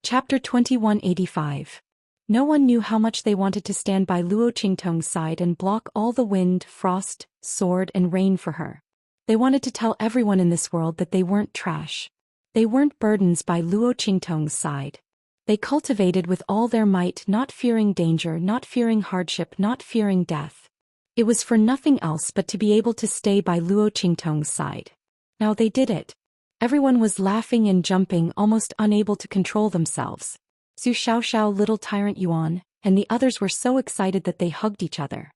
Chapter 2185. No one knew how much they wanted to stand by Luo Qingtong's side and block all the wind, frost, sword and rain for her. They wanted to tell everyone in this world that they weren't trash. They weren't burdens by Luo Qingtong's side. They cultivated with all their might, not fearing danger, not fearing hardship, not fearing death. It was for nothing else but to be able to stay by Luo Qingtong's side. Now they did it. Everyone was laughing and jumping, almost unable to control themselves. Zhou Xiaoxiao, little tyrant Yuan, and the others were so excited that they hugged each other.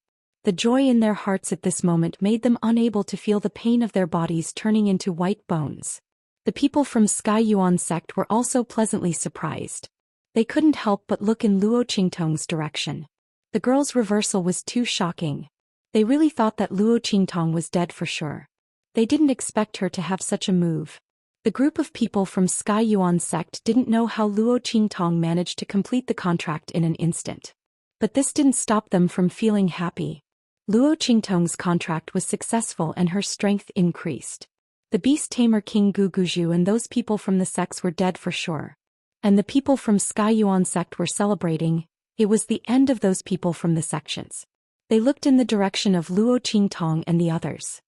The joy in their hearts at this moment made them unable to feel the pain of their bodies turning into white bones. The people from Sky Yuan sect were also pleasantly surprised. They couldn't help but look in Luo Qingtong's direction. The girl's reversal was too shocking. They really thought that Luo Qingtong was dead for sure. They didn't expect her to have such a move. The group of people from Sky Yuan sect didn't know how Luo Qingtong managed to complete the contract in an instant. But this didn't stop them from feeling happy. Luo Qingtong's contract was successful and her strength increased. The beast tamer King Guguju and those people from the sects were dead for sure. And the people from Sky Yuan sect were celebrating. It was the end of those people from the sections. They looked in the direction of Luo Qingtong and the others.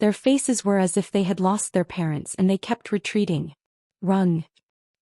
Their faces were as if they had lost their parents and they kept retreating. Run!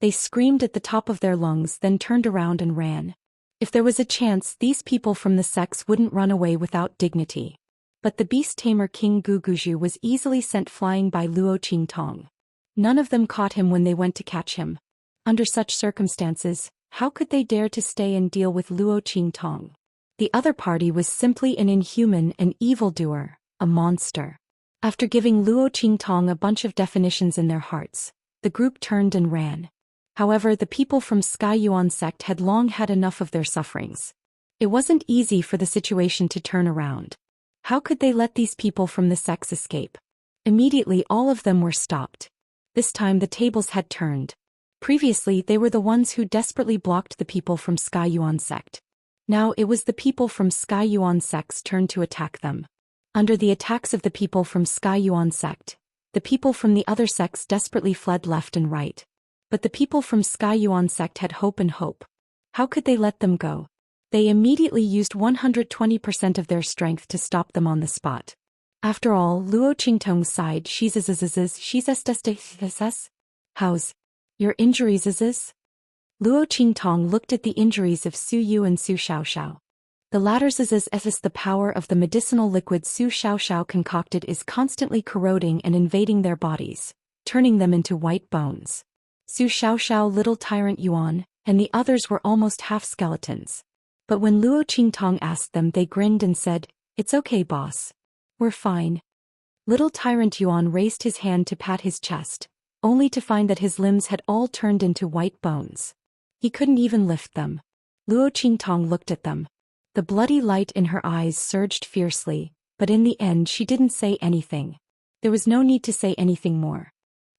They screamed at the top of their lungs, then turned around and ran. If there was a chance, these people from the sects wouldn't run away without dignity. But the beast tamer King Guguju was easily sent flying by Luo Qingtong. None of them caught him when they went to catch him. Under such circumstances, how could they dare to stay and deal with Luo Qingtong? The other party was simply an inhuman, an evildoer, a monster. After giving Luo Qingtong a bunch of definitions in their hearts, the group turned and ran. However, the people from Sky Yuan sect had long had enough of their sufferings. It wasn't easy for the situation to turn around. How could they let these people from the sects escape? Immediately all of them were stopped. This time the tables had turned. Previously they were the ones who desperately blocked the people from Sky Yuan sect. Now it was the people from Sky Yuan sect's turn to attack them. Under the attacks of the people from Sky Yuan sect, the people from the other sects desperately fled left and right. But the people from Sky Yuan sect had hope and hope. How could they let them go? They immediately used 120% of their strength to stop them on the spot. After all, Luo Qingtong's side, how's your injuries? Luo Qingtong looked at the injuries of Su Yu and Su Xiaoxiao. The latter's the power of the medicinal liquid Su Xiaoxiao concocted is constantly corroding and invading their bodies, turning them into white bones. Su Xiaoxiao, little tyrant Yuan, and the others were almost half skeletons. But when Luo Qingtong asked them, they grinned and said, "It's okay, boss. We're fine." Little tyrant Yuan raised his hand to pat his chest, only to find that his limbs had all turned into white bones. He couldn't even lift them. Luo Qingtong looked at them. The bloody light in her eyes surged fiercely, but in the end she didn't say anything. There was no need to say anything more.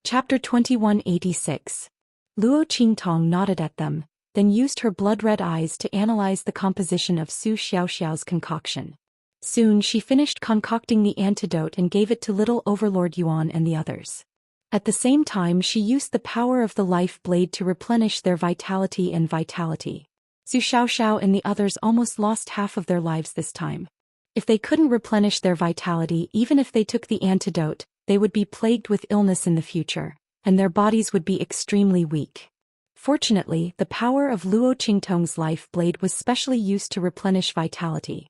Chapter 2186. Luo Qingtong nodded at them, then used her blood-red eyes to analyze the composition of Su Xiaoxiao's concoction. Soon she finished concocting the antidote and gave it to little Overlord Yuan and the others. At the same time she used the power of the life blade to replenish their vitality and vitality. Su Xiaoxiao and the others almost lost half of their lives this time. If they couldn't replenish their vitality, even if they took the antidote, they would be plagued with illness in the future, and their bodies would be extremely weak. Fortunately, the power of Luo Qingtong's life blade was specially used to replenish vitality.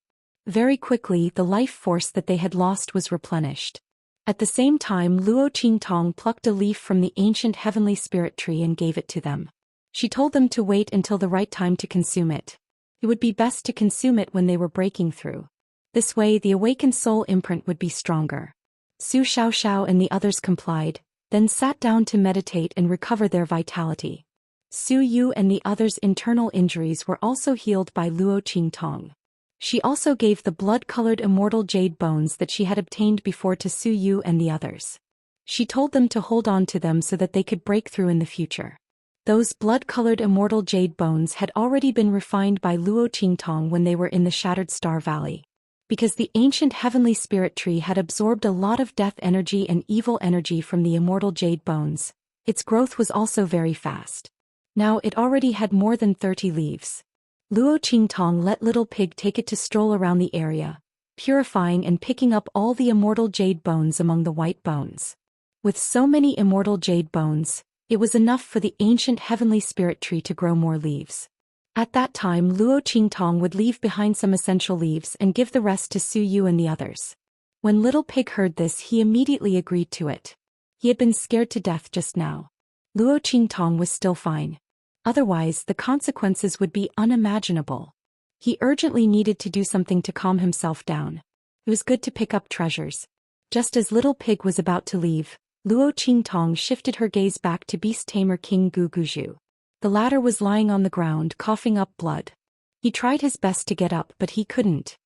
Very quickly, the life force that they had lost was replenished. At the same time, Luo Qingtong plucked a leaf from the ancient heavenly spirit tree and gave it to them. She told them to wait until the right time to consume it. It would be best to consume it when they were breaking through. This way the awakened soul imprint would be stronger. Su Xiaoxiao and the others complied, then sat down to meditate and recover their vitality. Su Yu and the others' internal injuries were also healed by Luo Qingtong. She also gave the blood-colored immortal jade bones that she had obtained before to Su Yu and the others. She told them to hold on to them so that they could break through in the future. Those blood-colored immortal jade bones had already been refined by Luo Qingtong when they were in the Shattered Star Valley. Because the ancient heavenly spirit tree had absorbed a lot of death energy and evil energy from the immortal jade bones, its growth was also very fast. Now it already had more than 30 leaves. Luo Qingtong let Little Pig take it to stroll around the area, purifying and picking up all the immortal jade bones among the white bones. With so many immortal jade bones, it was enough for the ancient heavenly spirit tree to grow more leaves. At that time Luo Qingtong would leave behind some essential leaves and give the rest to Su Yu and the others. When Little Pig heard this, he immediately agreed to it. He had been scared to death just now. Luo Qingtong was still fine. Otherwise, the consequences would be unimaginable. He urgently needed to do something to calm himself down. It was good to pick up treasures. Just as Little Pig was about to leave, Luo Qingtong shifted her gaze back to Beast Tamer King Guguju. The latter was lying on the ground coughing up blood. He tried his best to get up but he couldn't.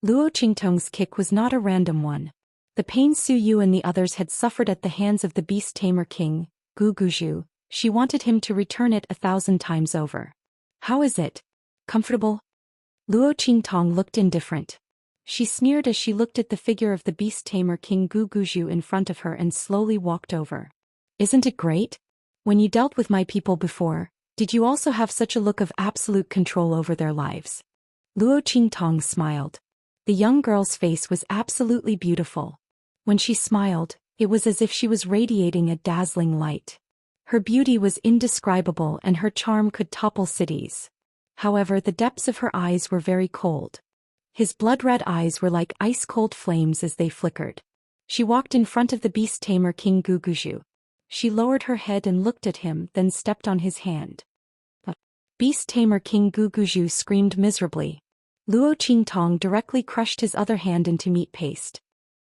Luo Qingtong's kick was not a random one. The pain Su Yu and the others had suffered at the hands of the Beast Tamer King, Guguju, she wanted him to return it 1,000 times over. How is it? Comfortable? Luo Qingtong looked indifferent. She sneered as she looked at the figure of the Beast Tamer King Guguju in front of her and slowly walked over. Isn't it great? When you dealt with my people before, did you also have such a look of absolute control over their lives? Luo Qingtong smiled. The young girl's face was absolutely beautiful. When she smiled, it was as if she was radiating a dazzling light. Her beauty was indescribable and her charm could topple cities. However, the depths of her eyes were very cold. His blood-red eyes were like ice-cold flames as they flickered. She walked in front of the Beast Tamer King Guguju. She lowered her head and looked at him, then stepped on his hand. Beast Tamer King Guguju screamed miserably. Luo Qingtong directly crushed his other hand into meat paste.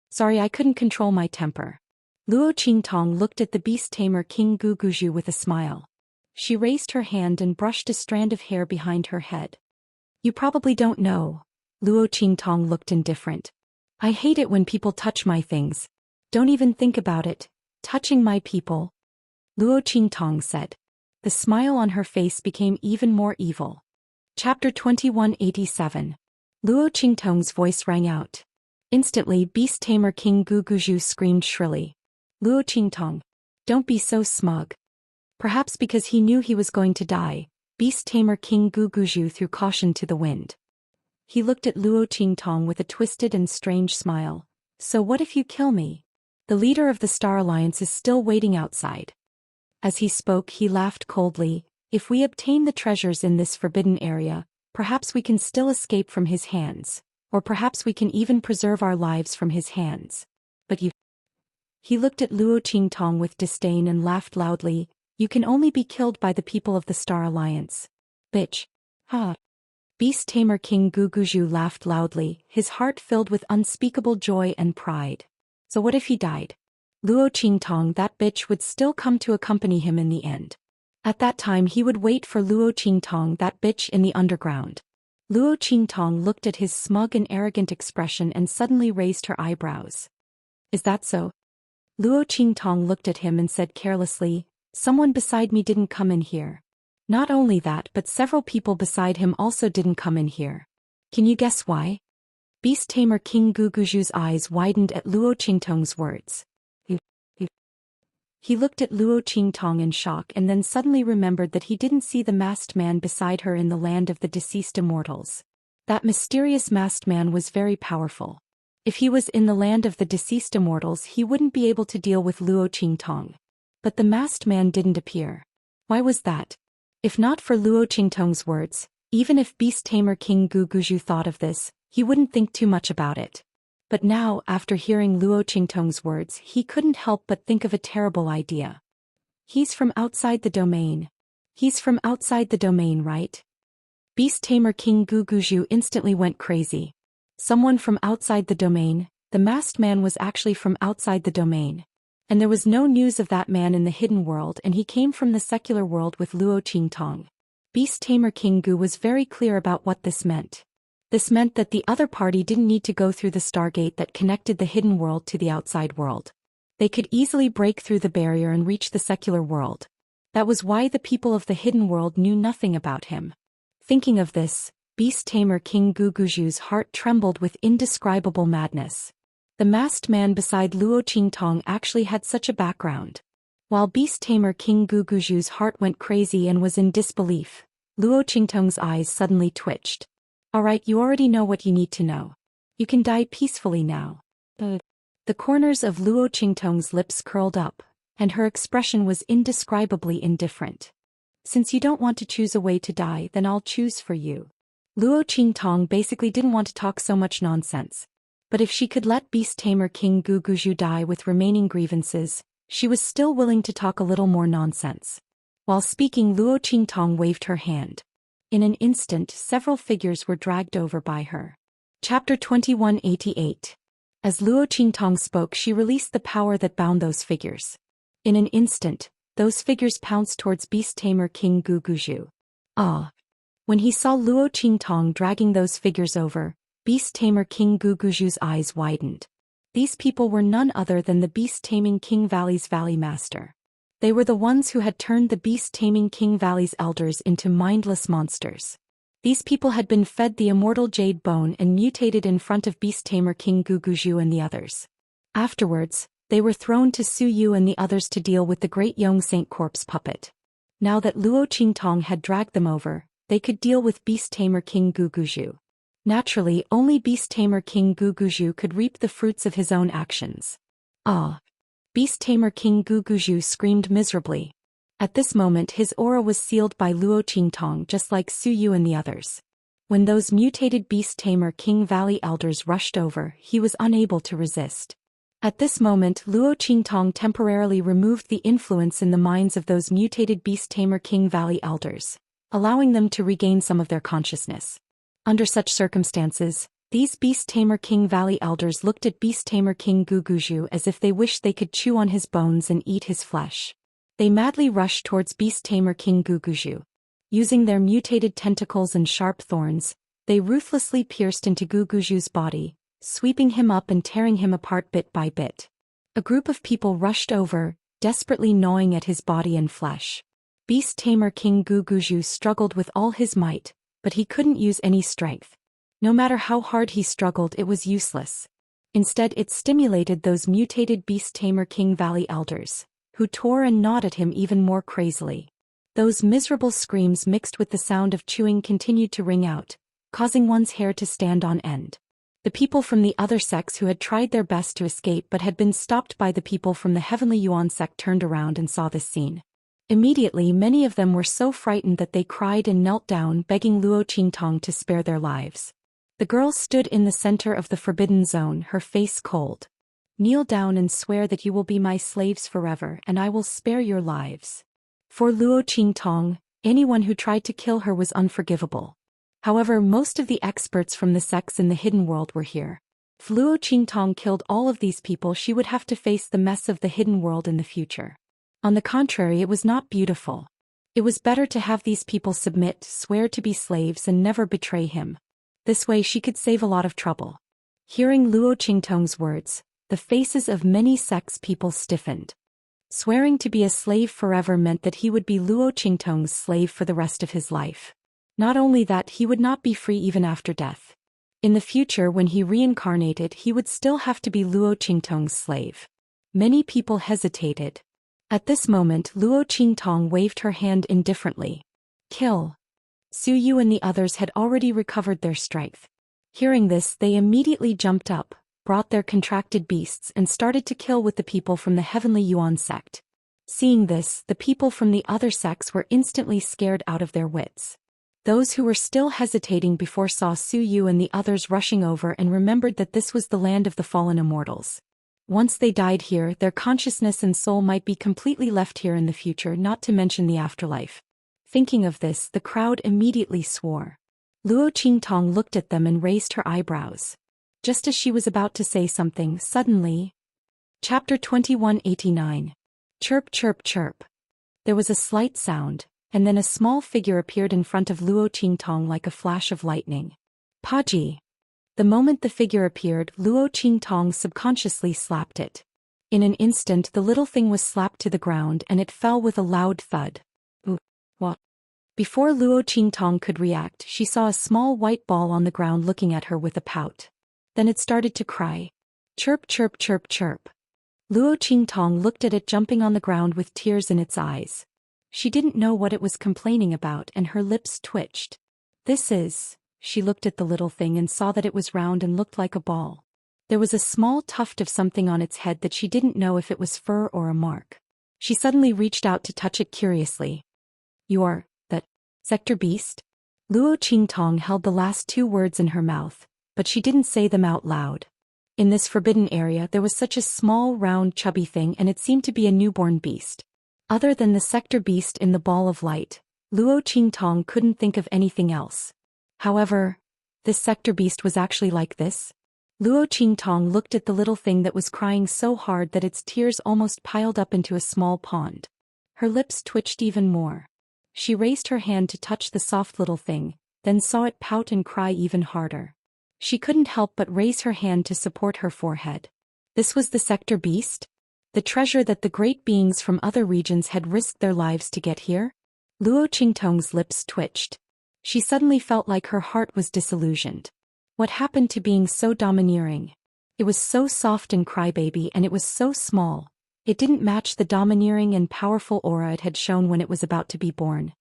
Sorry, I couldn't control my temper. Luo Qingtong looked at the Beast Tamer King Guguju with a smile. She raised her hand and brushed a strand of hair behind her head. You probably don't know. Luo Qingtong looked indifferent. I hate it when people touch my things. Don't even think about it. Touching my people. Luo Qingtong said. The smile on her face became even more evil. Chapter 2187. Luo Qingtong's voice rang out. Instantly, Beast Tamer King Guguju screamed shrilly. Luo Qingtong, don't be so smug. Perhaps because he knew he was going to die, Beast Tamer King Guguju threw caution to the wind. He looked at Luo Qingtong with a twisted and strange smile. So what if you kill me? The leader of the Star Alliance is still waiting outside. As he spoke, he laughed coldly. If we obtain the treasures in this forbidden area, perhaps we can still escape from his hands, or perhaps we can even preserve our lives from his hands. But you... He looked at Luo Qingtong with disdain and laughed loudly. You can only be killed by the people of the Star Alliance. Bitch. Ha. Beast Tamer King Guguju laughed loudly, his heart filled with unspeakable joy and pride. So what if he died? Luo Qingtong, that bitch, would still come to accompany him in the end. At that time he would wait for Luo Qingtong, that bitch, in the underground. Luo Qingtong looked at his smug and arrogant expression and suddenly raised her eyebrows. Is that so? Luo Qingtong looked at him and said carelessly, someone beside me didn't come in here. Not only that, but several people beside him also didn't come in here. Can you guess why? Beast Tamer King Guguju's eyes widened at Luo Qingtong's words. He looked at Luo Qingtong in shock and then suddenly remembered that he didn't see the masked man beside her in the land of the deceased immortals. That mysterious masked man was very powerful. If he was in the land of the deceased immortals, he wouldn't be able to deal with Luo Qingtong. But the masked man didn't appear. Why was that? If not for Luo Qingtong's words, even if Beast Tamer King Guguju thought of this, he wouldn't think too much about it. But now, after hearing Luo Qingtong's words, he couldn't help but think of a terrible idea. He's from outside the domain. He's from outside the domain, right? Beast Tamer King Guguju instantly went crazy. Someone from outside the domain. The masked man was actually from outside the domain. And there was no news of that man in the hidden world, and he came from the secular world with Luo Qingtong. Beast Tamer King Gu was very clear about what this meant. This meant that the other party didn't need to go through the stargate that connected the hidden world to the outside world. They could easily break through the barrier and reach the secular world. That was why the people of the hidden world knew nothing about him. Thinking of this, Beast Tamer King Guguju's heart trembled with indescribable madness. The masked man beside Luo Qingtong actually had such a background. While beast tamer King Guguju's heart went crazy and was in disbelief, Luo Qingtong's eyes suddenly twitched. Alright, you already know what you need to know. You can die peacefully now. The corners of Luo Qingtong's lips curled up, and her expression was indescribably indifferent. Since you don't want to choose a way to die, then I'll choose for you. Luo Qingtong basically didn't want to talk so much nonsense. But if she could let beast tamer King Guguju die with remaining grievances, she was still willing to talk a little more nonsense. While speaking, Luo Qingtong waved her hand. In an instant, several figures were dragged over by her. Chapter 2188. As Luo Qingtong spoke, she released the power that bound those figures. In an instant, those figures pounced towards beast tamer King Guguju. Ah! When he saw Luo Qingtong dragging those figures over, beast tamer King Guguju's eyes widened. These people were none other than the beast-taming King Valley's Valley Master. They were the ones who had turned the beast-taming King Valley's elders into mindless monsters. These people had been fed the immortal jade bone and mutated in front of beast-tamer King Guguju and the others. Afterwards, they were thrown to Su Yu and the others to deal with the great Yong Saint corpse puppet. Now that Luo Qingtong had dragged them over, they could deal with beast-tamer King Guguju. Naturally, only beast-tamer King Guguju could reap the fruits of his own actions. Ah! Beast-tamer King Guguju screamed miserably. At this moment his aura was sealed by Luo Qingtong just like Su Yu and the others. When those mutated beast-tamer King Valley elders rushed over, he was unable to resist. At this moment Luo Qingtong temporarily removed the influence in the minds of those mutated beast-tamer King Valley elders, allowing them to regain some of their consciousness. Under such circumstances, these beast-tamer King Valley elders looked at beast-tamer King Guguju as if they wished they could chew on his bones and eat his flesh. They madly rushed towards beast-tamer King Guguju. Using their mutated tentacles and sharp thorns, they ruthlessly pierced into Guguju's body, sweeping him up and tearing him apart bit by bit. A group of people rushed over, desperately gnawing at his body and flesh. Beast-tamer King Guguju struggled with all his might, but he couldn't use any strength. No matter how hard he struggled, it was useless. Instead, it stimulated those mutated beast-tamer King Valley elders, who tore and gnawed at him even more crazily. Those miserable screams mixed with the sound of chewing continued to ring out, causing one's hair to stand on end. The people from the other sects who had tried their best to escape but had been stopped by the people from the Heavenly Yuan sect turned around and saw this scene. Immediately many of them were so frightened that they cried and knelt down begging Luo Qingtong to spare their lives. The girl stood in the center of the forbidden zone, her face cold. Kneel down and swear that you will be my slaves forever and I will spare your lives. For Luo Qingtong, anyone who tried to kill her was unforgivable. However, most of the experts from the sects in the hidden world were here. If Luo Qingtong killed all of these people, she would have to face the mess of the hidden world in the future. On the contrary, it was not beautiful. It was better to have these people submit, swear to be slaves and never betray him. This way she could save a lot of trouble. Hearing Luo Qingtong's words, the faces of many sects people stiffened. Swearing to be a slave forever meant that he would be Luo Qingtong's slave for the rest of his life. Not only that, he would not be free even after death. In the future, when he reincarnated, he would still have to be Luo Qingtong's slave. Many people hesitated. At this moment, Luo Qingtong waved her hand indifferently. Kill. Su Yu and the others had already recovered their strength. Hearing this, they immediately jumped up, brought their contracted beasts and started to kill with the people from the Heavenly Yuan sect. Seeing this, the people from the other sects were instantly scared out of their wits. Those who were still hesitating before saw Su Yu and the others rushing over and remembered that this was the land of the fallen immortals. Once they died here, their consciousness and soul might be completely left here in the future, not to mention the afterlife. Thinking of this, the crowd immediately swore. Luo Qingtong looked at them and raised her eyebrows. Just as she was about to say something, suddenly... Chapter 2189. Chirp chirp chirp. There was a slight sound, and then a small figure appeared in front of Luo Qingtong like a flash of lightning. Paji. The moment the figure appeared, Luo Qingtong subconsciously slapped it. In an instant the little thing was slapped to the ground and it fell with a loud thud. Ooh, what? Before Luo Qingtong could react, she saw a small white ball on the ground looking at her with a pout. Then it started to cry. Chirp chirp chirp chirp. Luo Qingtong looked at it jumping on the ground with tears in its eyes. She didn't know what it was complaining about and her lips twitched. She looked at the little thing and saw that it was round and looked like a ball. There was a small tuft of something on its head that she didn't know if it was fur or a mark. She suddenly reached out to touch it curiously. You are, that, Sector Beast? Luo Qingtong held the last two words in her mouth, but she didn't say them out loud. In this forbidden area there was such a small, round, chubby thing and it seemed to be a newborn beast. Other than the Sector Beast in the ball of light, Luo Qingtong couldn't think of anything else. However, this Sector Beast was actually like this. Luo Qingtong looked at the little thing that was crying so hard that its tears almost piled up into a small pond. Her lips twitched even more. She raised her hand to touch the soft little thing, then saw it pout and cry even harder. She couldn't help but raise her hand to support her forehead. This was the Sector Beast? The treasure that the great beings from other regions had risked their lives to get here? Luo Qingtong's lips twitched. She suddenly felt like her heart was disillusioned. What happened to being so domineering? It was so soft and crybaby and it was so small. It didn't match the domineering and powerful aura it had shown when it was about to be born.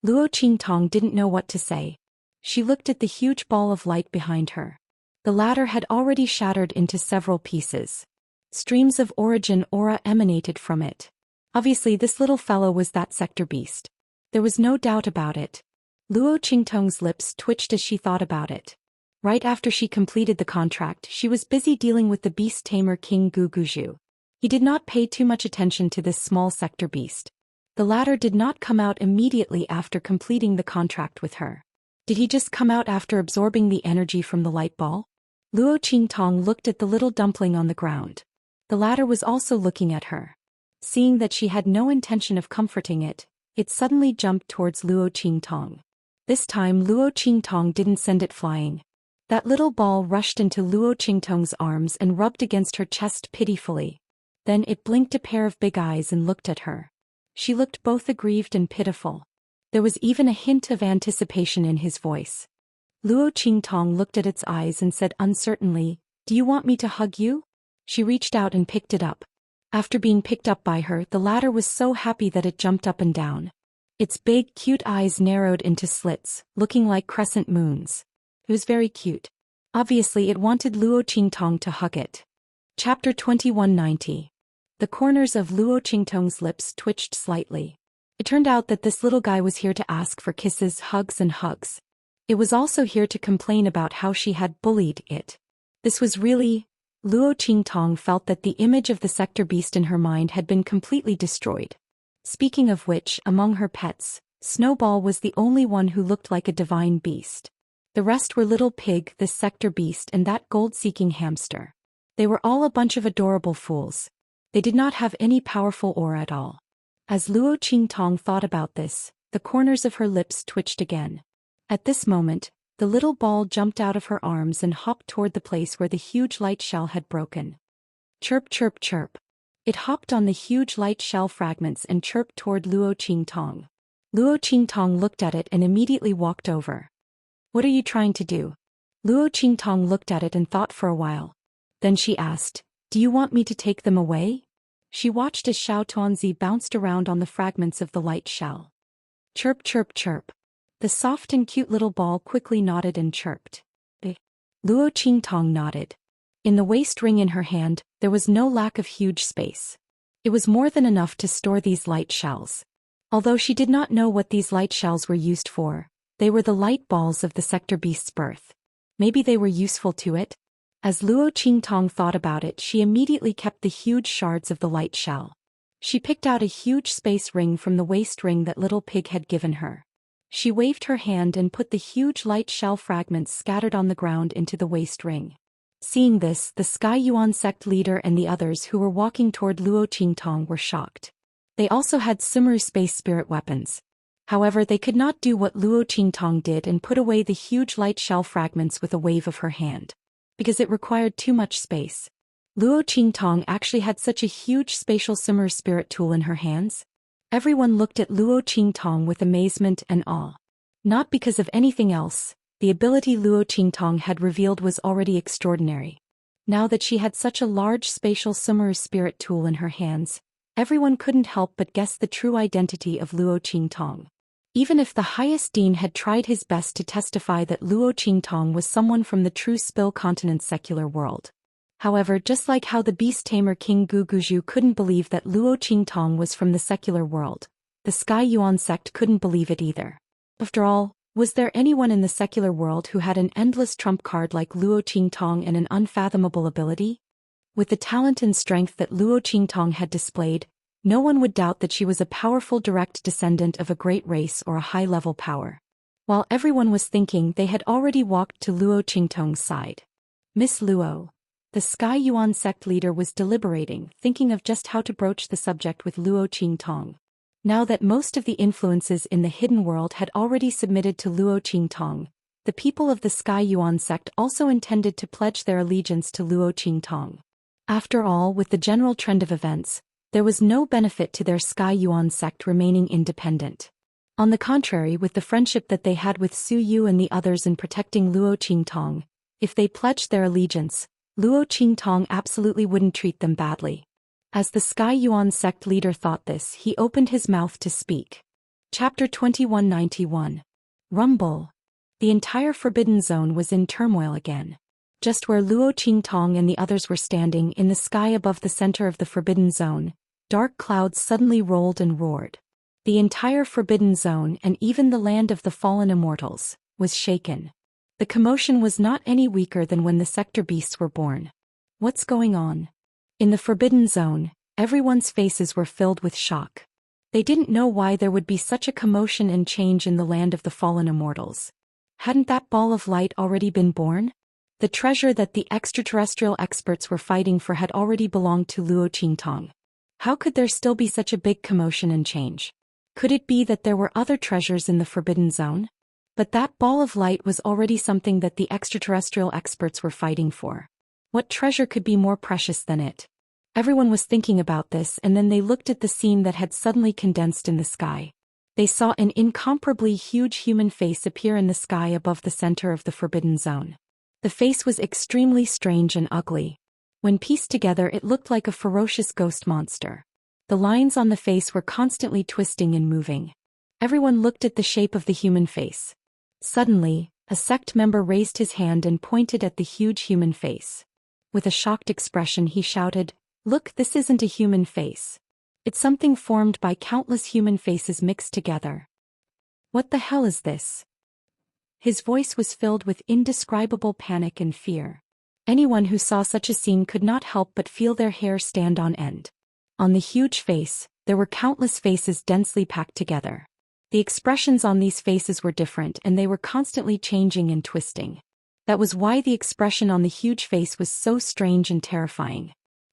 Luo Qingtong didn't know what to say. She looked at the huge ball of light behind her. The latter had already shattered into several pieces. Streams of origin aura emanated from it. Obviously this little fellow was that Sector Beast. There was no doubt about it. Luo Qingtong's lips twitched as she thought about it. Right after she completed the contract, she was busy dealing with the beast tamer King Guguju. He did not pay too much attention to this small Sector Beast. The latter did not come out immediately after completing the contract with her. Did he just come out after absorbing the energy from the light ball? Luo Qingtong looked at the little dumpling on the ground. The latter was also looking at her. Seeing that she had no intention of comforting it, it suddenly jumped towards Luo Qingtong. This time Luo Qingtong didn't send it flying. That little ball rushed into Luo Qingtong's arms and rubbed against her chest pitifully. Then it blinked a pair of big eyes and looked at her. She looked both aggrieved and pitiful. There was even a hint of anticipation in his voice. Luo Qingtong looked at its eyes and said uncertainly, "Do you want me to hug you?" She reached out and picked it up. After being picked up by her, the latter was so happy that it jumped up and down. Its big, cute eyes narrowed into slits, looking like crescent moons. It was very cute. Obviously it wanted Luo Qingtong to hug it. Chapter 2190. The corners of Luo Qingtong's lips twitched slightly. It turned out that this little guy was here to ask for kisses, hugs and hugs. It was also here to complain about how she had bullied it. This was really... Luo Qingtong felt that the image of the Sector Beast in her mind had been completely destroyed. Speaking of which, among her pets, Snowball was the only one who looked like a divine beast. The rest were Little Pig, this Sector Beast and that gold-seeking hamster. They were all a bunch of adorable fools. They did not have any powerful aura at all. As Luo Qingtong thought about this, the corners of her lips twitched again. At this moment, the little ball jumped out of her arms and hopped toward the place where the huge light shell had broken. Chirp, chirp, chirp. It hopped on the huge light shell fragments and chirped toward Luo Qingtong. Luo Qingtong looked at it and immediately walked over. "What are you trying to do?" Luo Qingtong looked at it and thought for a while. Then she asked, "Do you want me to take them away?" She watched as Xiao Tuanzi bounced around on the fragments of the light shell. Chirp, chirp, chirp. The soft and cute little ball quickly nodded and chirped. Luo Qingtong nodded. In the waist ring in her hand, there was no lack of huge space. It was more than enough to store these light shells. Although she did not know what these light shells were used for, they were the light balls of the Sector Beast's birth. Maybe they were useful to it? As Luo Qingtong thought about it, she immediately kept the huge shards of the light shell. She picked out a huge space ring from the waist ring that Little Pig had given her. She waved her hand and put the huge light shell fragments scattered on the ground into the waist ring. Seeing this, the Sky Yuan sect leader and the others who were walking toward Luo Qingtong were shocked. They also had Sumeru space spirit weapons. However, they could not do what Luo Qingtong did and put away the huge light shell fragments with a wave of her hand, because it required too much space. Luo Qingtong actually had such a huge spatial Sumeru spirit tool in her hands. Everyone looked at Luo Qingtong with amazement and awe. Not because of anything else, the ability Luo Qingtong had revealed was already extraordinary. Now that she had such a large spatial Sumeru spirit tool in her hands, everyone couldn't help but guess the true identity of Luo Qingtong. Even if the highest dean had tried his best to testify that Luo Qingtong was someone from the true Spill Continent's secular world. However, just like how the beast tamer King Guguju couldn't believe that Luo Qingtong was from the secular world, the Sky Yuan sect couldn't believe it either. After all, was there anyone in the secular world who had an endless trump card like Luo Qingtong and an unfathomable ability? With the talent and strength that Luo Qingtong had displayed, no one would doubt that she was a powerful direct descendant of a great race or a high-level power. While everyone was thinking, they had already walked to Luo Qingtong's side. Miss Luo. The Sky Yuan sect leader was deliberating, thinking of just how to broach the subject with Luo Qingtong. Now that most of the influences in the hidden world had already submitted to Luo Qingtong, the people of the Sky Yuan sect also intended to pledge their allegiance to Luo Qingtong. After all, with the general trend of events, there was no benefit to their Sky Yuan sect remaining independent. On the contrary, with the friendship that they had with Su Yu and the others in protecting Luo Qingtong, if they pledged their allegiance, Luo Qingtong absolutely wouldn't treat them badly. As the Sky Yuan sect leader thought this, he opened his mouth to speak. Chapter 2191. Rumble. The entire Forbidden Zone was in turmoil again. Just where Luo Qingtong and the others were standing in the sky above the center of the Forbidden Zone, dark clouds suddenly rolled and roared. The entire Forbidden Zone, and even the land of the fallen immortals, was shaken. The commotion was not any weaker than when the sector beasts were born. What's going on? In the Forbidden Zone, everyone's faces were filled with shock. They didn't know why there would be such a commotion and change in the land of the fallen immortals. Hadn't that ball of light already been born? The treasure that the extraterrestrial experts were fighting for had already belonged to Luo Qingtong. How could there still be such a big commotion and change? Could it be that there were other treasures in the Forbidden Zone? But that ball of light was already something that the extraterrestrial experts were fighting for. What treasure could be more precious than it? Everyone was thinking about this, and then they looked at the scene that had suddenly condensed in the sky. They saw an incomparably huge human face appear in the sky above the center of the Forbidden Zone. The face was extremely strange and ugly. When pieced together, it looked like a ferocious ghost monster. The lines on the face were constantly twisting and moving. Everyone looked at the shape of the human face. Suddenly, a sect member raised his hand and pointed at the huge human face. With a shocked expression, he shouted, "Look, this isn't a human face. It's something formed by countless human faces mixed together. What the hell is this?" His voice was filled with indescribable panic and fear. Anyone who saw such a scene could not help but feel their hair stand on end. On the huge face, there were countless faces densely packed together. The expressions on these faces were different, and they were constantly changing and twisting. That was why the expression on the huge face was so strange and terrifying.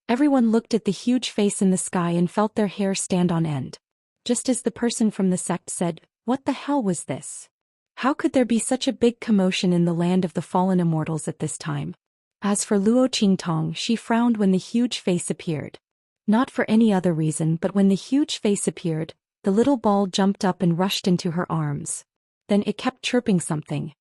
Everyone looked at the huge face in the sky and felt their hair stand on end. Just as the person from the sect said, "What the hell was this? How could there be such a big commotion in the land of the fallen immortals at this time?" As for Luo Qingtong, she frowned when the huge face appeared. Not for any other reason, but when the huge face appeared, the little ball jumped up and rushed into her arms. Then it kept chirping something.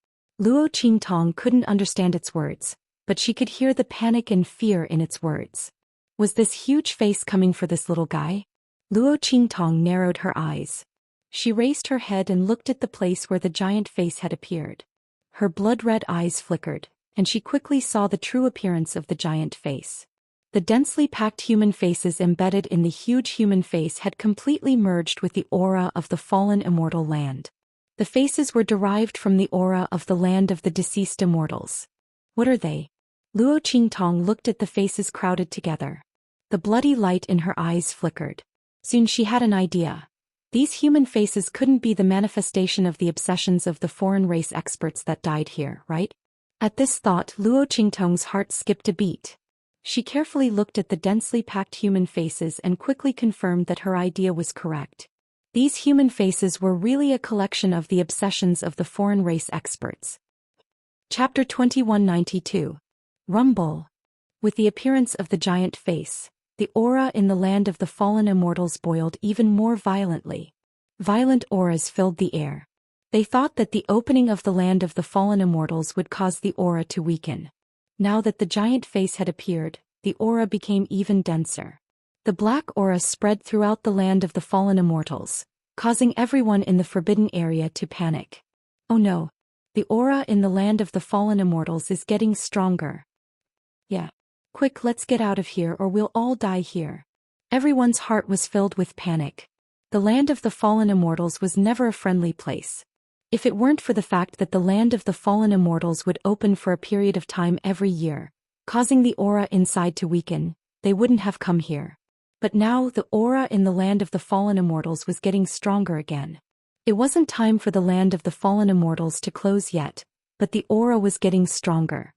Luo Qingtong couldn't understand its words, but she could hear the panic and fear in its words. Was this huge face coming for this little guy? Luo Qingtong narrowed her eyes. She raised her head and looked at the place where the giant face had appeared. Her blood-red eyes flickered, and she quickly saw the true appearance of the giant face. The densely packed human faces embedded in the huge human face had completely merged with the aura of the fallen immortal land. The faces were derived from the aura of the land of the deceased immortals. What are they? Luo Qingtong looked at the faces crowded together. The bloody light in her eyes flickered. Soon she had an idea. These human faces couldn't be the manifestation of the obsessions of the foreign race experts that died here, right? At this thought, Luo Qingtong's heart skipped a beat. She carefully looked at the densely packed human faces and quickly confirmed that her idea was correct. These human faces were really a collection of the obsessions of the foreign race experts. Chapter 2192. Rumble. With the appearance of the giant face, the aura in the land of the fallen immortals boiled even more violently. Violent auras filled the air. They thought that the opening of the land of the fallen immortals would cause the aura to weaken. Now that the giant face had appeared, the aura became even denser. The black aura spread throughout the land of the fallen immortals, causing everyone in the forbidden area to panic. Oh no! The aura in the land of the fallen immortals is getting stronger. Yeah. Quick, let's get out of here or we'll all die here. Everyone's heart was filled with panic. The land of the fallen immortals was never a friendly place. If it weren't for the fact that the land of the fallen immortals would open for a period of time every year, causing the aura inside to weaken, they wouldn't have come here. But now the aura in the land of the fallen immortals was getting stronger again. It wasn't time for the land of the fallen immortals to close yet, but the aura was getting stronger.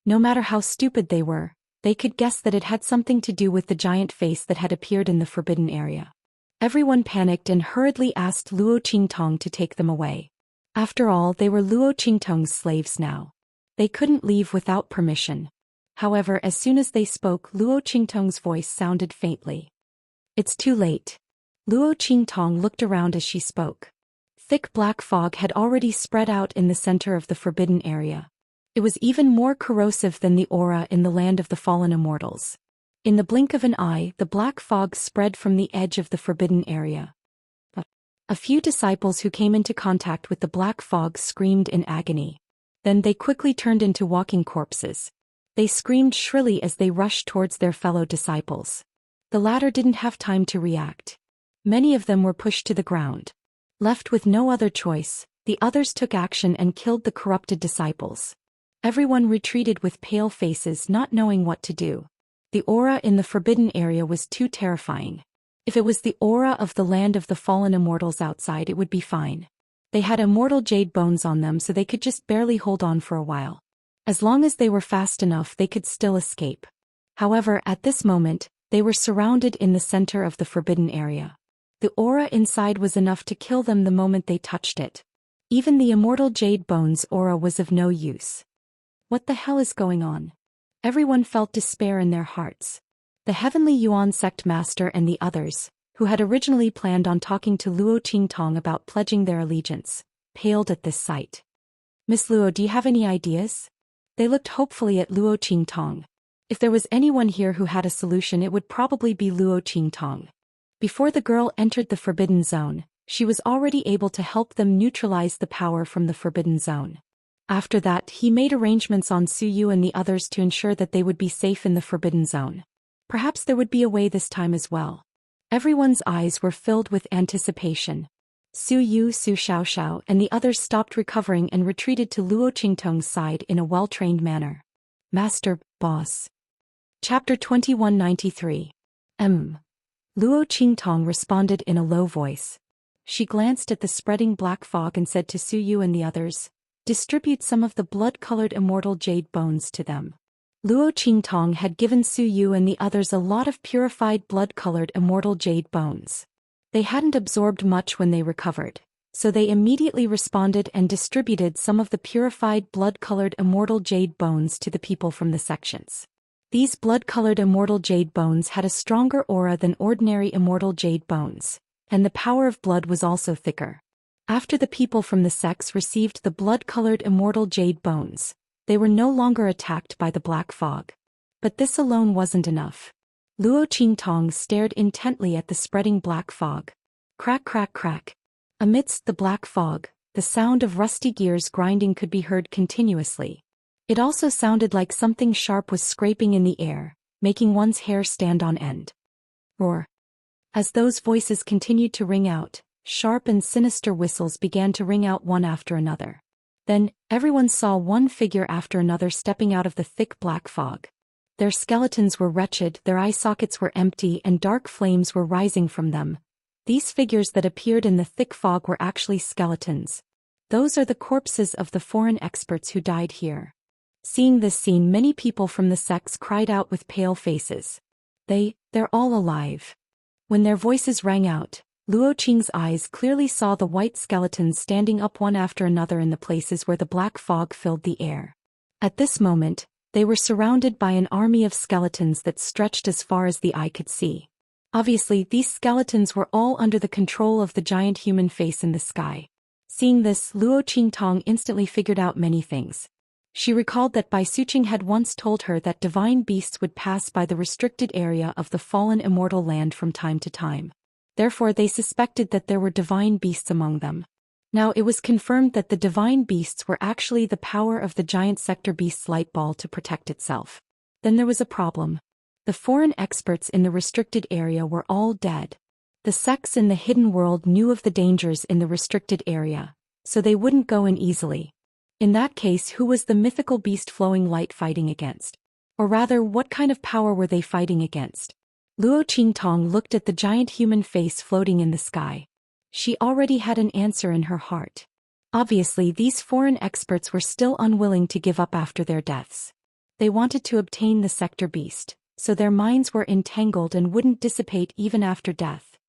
No matter how stupid they were, they could guess that it had something to do with the giant face that had appeared in the forbidden area. Everyone panicked and hurriedly asked Luo Qingtong to take them away. After all, they were Luo Qingtong's slaves now. They couldn't leave without permission. However, as soon as they spoke, Luo Qingtong's voice sounded faintly. It's too late. Luo Qingtong looked around as she spoke. Thick black fog had already spread out in the center of the forbidden area. It was even more corrosive than the aura in the land of the fallen immortals. In the blink of an eye, the black fog spread from the edge of the forbidden area. A few disciples who came into contact with the black fog screamed in agony. Then they quickly turned into walking corpses. They screamed shrilly as they rushed towards their fellow disciples. The latter didn't have time to react. Many of them were pushed to the ground. Left with no other choice, the others took action and killed the corrupted disciples. Everyone retreated with pale faces, not knowing what to do. The aura in the forbidden area was too terrifying. If it was the aura of the land of the fallen immortals outside, it would be fine. They had immortal jade bones on them, so they could just barely hold on for a while. As long as they were fast enough, they could still escape. However, at this moment, they were surrounded in the center of the forbidden area. The aura inside was enough to kill them the moment they touched it. Even the immortal jade bones aura was of no use. What the hell is going on? Everyone felt despair in their hearts. The Heavenly Yuan sect master and the others, who had originally planned on talking to Luo Qingtong about pledging their allegiance, paled at this sight. Miss Luo, do you have any ideas? They looked hopefully at Luo Qingtong. If there was anyone here who had a solution, it would probably be Luo Qingtong. Before the girl entered the forbidden zone, she was already able to help them neutralize the power from the forbidden zone. After that, he made arrangements on Su Yu and the others to ensure that they would be safe in the forbidden zone. Perhaps there would be a way this time as well. Everyone's eyes were filled with anticipation. Su Yu, Su Xiaoxiao, and the others stopped recovering and retreated to Luo Qingtong's side in a well-trained manner. Master, boss. Chapter 2193. Luo Qingtong responded in a low voice. She glanced at the spreading black fog and said to Su Yu and the others, "Distribute some of the blood-colored immortal jade bones to them." Luo Qingtong had given Su Yu and the others a lot of purified blood-colored immortal jade bones. They hadn't absorbed much when they recovered, so they immediately responded and distributed some of the purified blood-colored immortal jade bones to the people from the sections. These blood-colored immortal jade bones had a stronger aura than ordinary immortal jade bones, and the power of blood was also thicker. After the people from the sects received the blood-colored immortal jade bones, they were no longer attacked by the black fog. But this alone wasn't enough. Luo Qingtong stared intently at the spreading black fog. Crack, crack, crack. Amidst the black fog, the sound of rusty gears grinding could be heard continuously. It also sounded like something sharp was scraping in the air, making one's hair stand on end. Roar. As those voices continued to ring out, sharp and sinister whistles began to ring out one after another. Then, everyone saw one figure after another stepping out of the thick black fog. Their skeletons were wretched, their eye sockets were empty, and dark flames were rising from them. These figures that appeared in the thick fog were actually skeletons. Those are the corpses of the foreign experts who died here. Seeing this scene, many people from the sects cried out with pale faces. They're all alive. When their voices rang out, Luo Qing's eyes clearly saw the white skeletons standing up one after another in the places where the black fog filled the air. At this moment, they were surrounded by an army of skeletons that stretched as far as the eye could see. Obviously, these skeletons were all under the control of the giant human face in the sky. Seeing this, Luo Qingtong instantly figured out many things. She recalled that Bai Suqing had once told her that divine beasts would pass by the restricted area of the fallen immortal land from time to time. Therefore they suspected that there were divine beasts among them. Now it was confirmed that the divine beasts were actually the power of the giant sector beast's light ball to protect itself. Then there was a problem. The foreign experts in the restricted area were all dead. The sects in the hidden world knew of the dangers in the restricted area, so they wouldn't go in easily. In that case, who was the mythical beast flowing light fighting against? Or rather, what kind of power were they fighting against? Luo Qingtong looked at the giant human face floating in the sky. She already had an answer in her heart. Obviously, these foreign experts were still unwilling to give up after their deaths. They wanted to obtain the sector beast, so their minds were entangled and wouldn't dissipate even after death.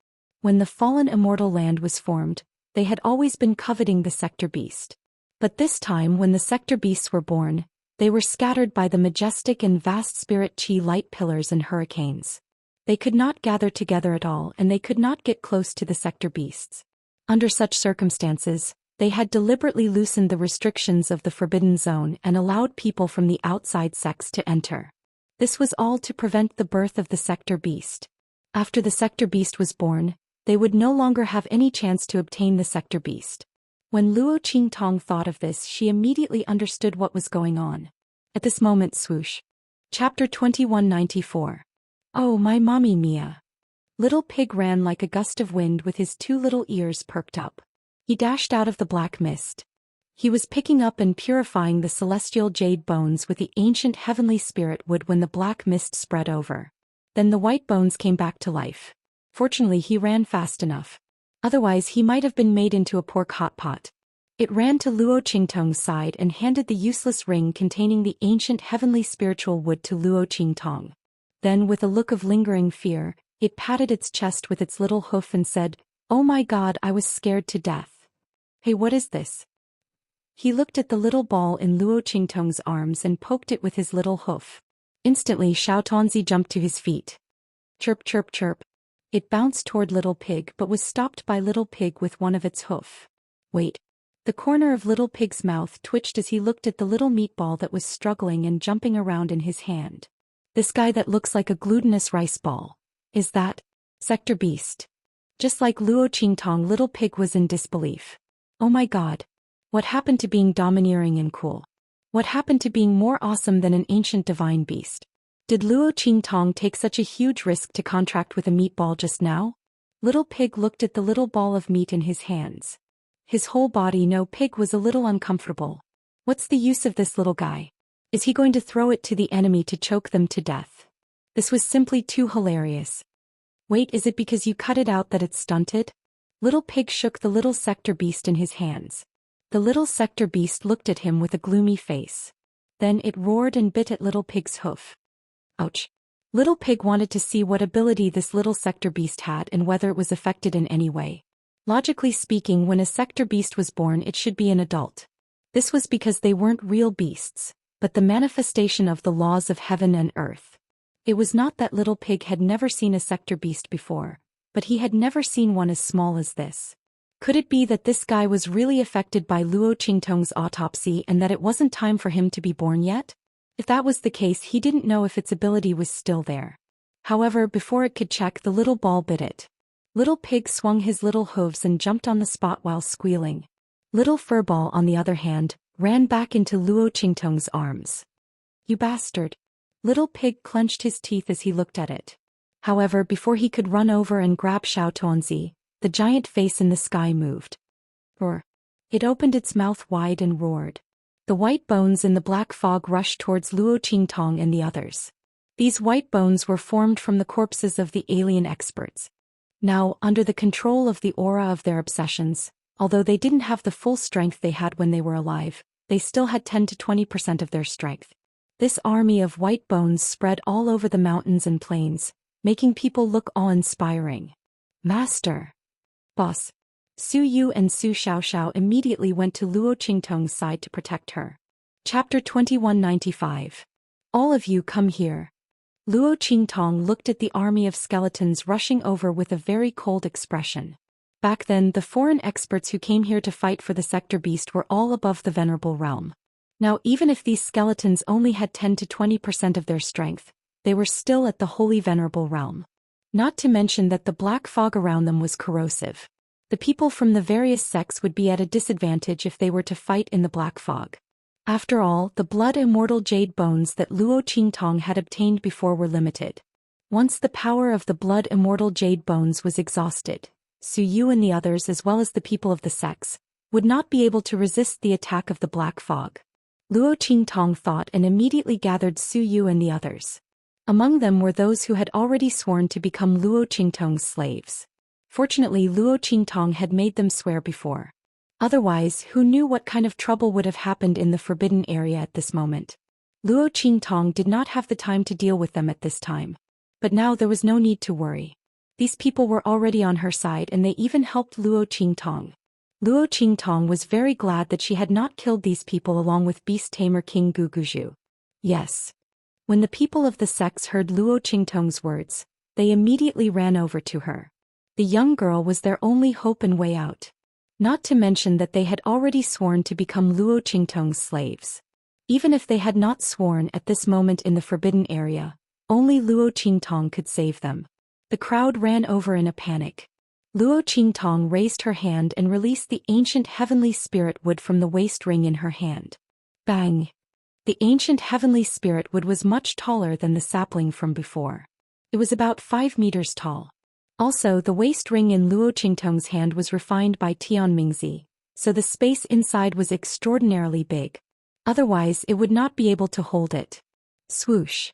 When the fallen immortal land was formed, they had always been coveting the sector beast. But this time when the sector beasts were born, they were scattered by the majestic and vast spirit chi light pillars and hurricanes. They could not gather together at all and they could not get close to the sector beasts. Under such circumstances, they had deliberately loosened the restrictions of the forbidden zone and allowed people from the outside sects to enter. This was all to prevent the birth of the sector beast. After the sector beast was born, they would no longer have any chance to obtain the sector beast. When Luo Qingtong thought of this, she immediately understood what was going on. At this moment, swoosh. Chapter 2194. Oh, my mommy Mia. Little Pig ran like a gust of wind with his two little ears perked up. He dashed out of the black mist. He was picking up and purifying the celestial jade bones with the ancient heavenly spirit wood when the black mist spread over. Then the white bones came back to life. Fortunately, he ran fast enough. Otherwise, he might have been made into a pork hot pot. It ran to Luo Qingtong's side and handed the useless ring containing the ancient heavenly spiritual wood to Luo Qingtong. Then, with a look of lingering fear, it patted its chest with its little hoof and said, "Oh my God, I was scared to death. Hey, what is this?" He looked at the little ball in Luo Qingtong's arms and poked it with his little hoof. Instantly, Xiao Tuanzi jumped to his feet. Chirp, chirp, chirp. It bounced toward Little Pig but was stopped by Little Pig with one of its hoof. Wait. The corner of Little Pig's mouth twitched as he looked at the little meatball that was struggling and jumping around in his hand. This guy that looks like a glutinous rice ball. Is that sector beast? Just like Luo Qingtong, Little Pig was in disbelief. Oh my God. What happened to being domineering and cool? What happened to being more awesome than an ancient divine beast? Did Luo Qingtong take such a huge risk to contract with a meatball just now? Little Pig looked at the little ball of meat in his hands. His whole body, no pig, was a little uncomfortable. What's the use of this little guy? Is he going to throw it to the enemy to choke them to death? This was simply too hilarious. Wait, is it because you cut it out that it's stunted? Little Pig shook the little sector beast in his hands. The little sector beast looked at him with a gloomy face. Then it roared and bit at Little Pig's hoof. Ouch. Little Pig wanted to see what ability this little sector beast had and whether it was affected in any way. Logically speaking, when a sector beast was born, it should be an adult. This was because they weren't real beasts, but the manifestation of the laws of heaven and earth. It was not that Little Pig had never seen a sector beast before, but he had never seen one as small as this. Could it be that this guy was really affected by Luo Qingtong's autopsy and that it wasn't time for him to be born yet? If that was the case, he didn't know if its ability was still there. However, before it could check, the little ball bit it. Little Pig swung his little hooves and jumped on the spot while squealing. Little Furball, on the other hand, ran back into Luo Qingtong's arms. You bastard! Little Pig clenched his teeth as he looked at it. However, before he could run over and grab Xiao Tuanzi, the giant face in the sky moved. Roar! It opened its mouth wide and roared. The white bones in the black fog rushed towards Luo Qingtong and the others. These white bones were formed from the corpses of the alien experts. Now, under the control of the aura of their obsessions, although they didn't have the full strength they had when they were alive, they still had 10 to 20% of their strength. This army of white bones spread all over the mountains and plains, making people look awe-inspiring. Master! Boss! Su Yu and Su Xiaoxiao immediately went to Luo Qingtong's side to protect her. Chapter 2195. All of you come here. Luo Qingtong looked at the army of skeletons rushing over with a very cold expression. Back then, the foreign experts who came here to fight for the sector beast were all above the venerable realm. Now even if these skeletons only had 10 to 20% of their strength, they were still at the holy venerable realm. Not to mention that the black fog around them was corrosive. The people from the various sects would be at a disadvantage if they were to fight in the black fog. After all, the blood immortal jade bones that Luo Qingtong had obtained before were limited. Once the power of the blood immortal jade bones was exhausted, Su Yu and the others as well as the people of the sects would not be able to resist the attack of the black fog. Luo Qingtong thought and immediately gathered Su Yu and the others. Among them were those who had already sworn to become Luo Qingtong's slaves. Fortunately, Luo Qingtong had made them swear before. Otherwise, who knew what kind of trouble would have happened in the forbidden area at this moment? Luo Qingtong did not have the time to deal with them at this time. But now there was no need to worry. These people were already on her side and they even helped Luo Qingtong. Luo Qingtong was very glad that she had not killed these people along with beast tamer King Guguzhu. Yes. When the people of the sects heard Luo Qingtong's words, they immediately ran over to her. The young girl was their only hope and way out. Not to mention that they had already sworn to become Luo Qingtong's slaves. Even if they had not sworn at this moment in the forbidden area, only Luo Qingtong could save them. The crowd ran over in a panic. Luo Qingtong raised her hand and released the ancient heavenly spirit wood from the waist ring in her hand. Bang! The ancient heavenly spirit wood was much taller than the sapling from before. It was about 5 meters tall. Also, the waist ring in Luo Qingtong's hand was refined by Tianmingzi, so the space inside was extraordinarily big. Otherwise, it would not be able to hold it. Swoosh!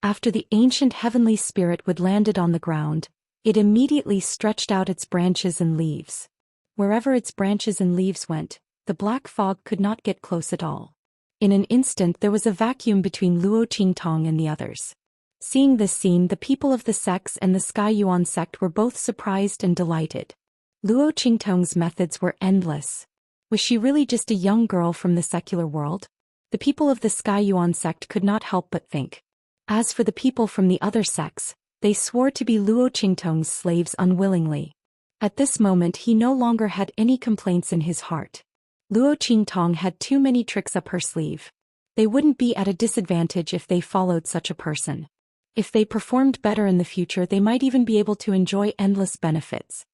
After the ancient heavenly spirit wood landed on the ground, it immediately stretched out its branches and leaves. Wherever its branches and leaves went, the black fog could not get close at all. In an instant there was a vacuum between Luo Qingtong and the others. Seeing this scene, the people of the sects and the Sky Yuan sect were both surprised and delighted. Luo Qingtong's methods were endless. Was she really just a young girl from the secular world? The people of the Sky Yuan sect could not help but think. As for the people from the other sects, they swore to be Luo Qingtong's slaves unwillingly. At this moment he no longer had any complaints in his heart. Luo Qingtong had too many tricks up her sleeve. They wouldn't be at a disadvantage if they followed such a person. If they performed better in the future, they might even be able to enjoy endless benefits.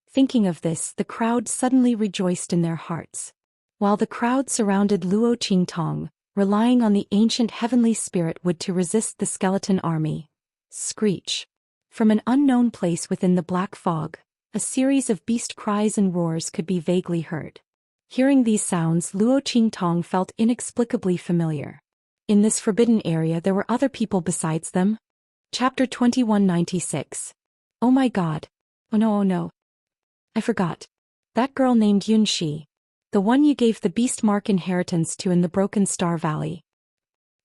Thinking of this, the crowd suddenly rejoiced in their hearts. While the crowd surrounded Luo Qingtong, relying on the ancient heavenly spirit wood to resist the skeleton army. Screech! From an unknown place within the black fog, a series of beast cries and roars could be vaguely heard. Hearing these sounds, Luo Qingtong felt inexplicably familiar. In this forbidden area there were other people besides them? Chapter 2196. Oh my god. Oh no. I forgot. That girl named Yunxi. The one you gave the beast mark inheritance to in the Broken Star Valley.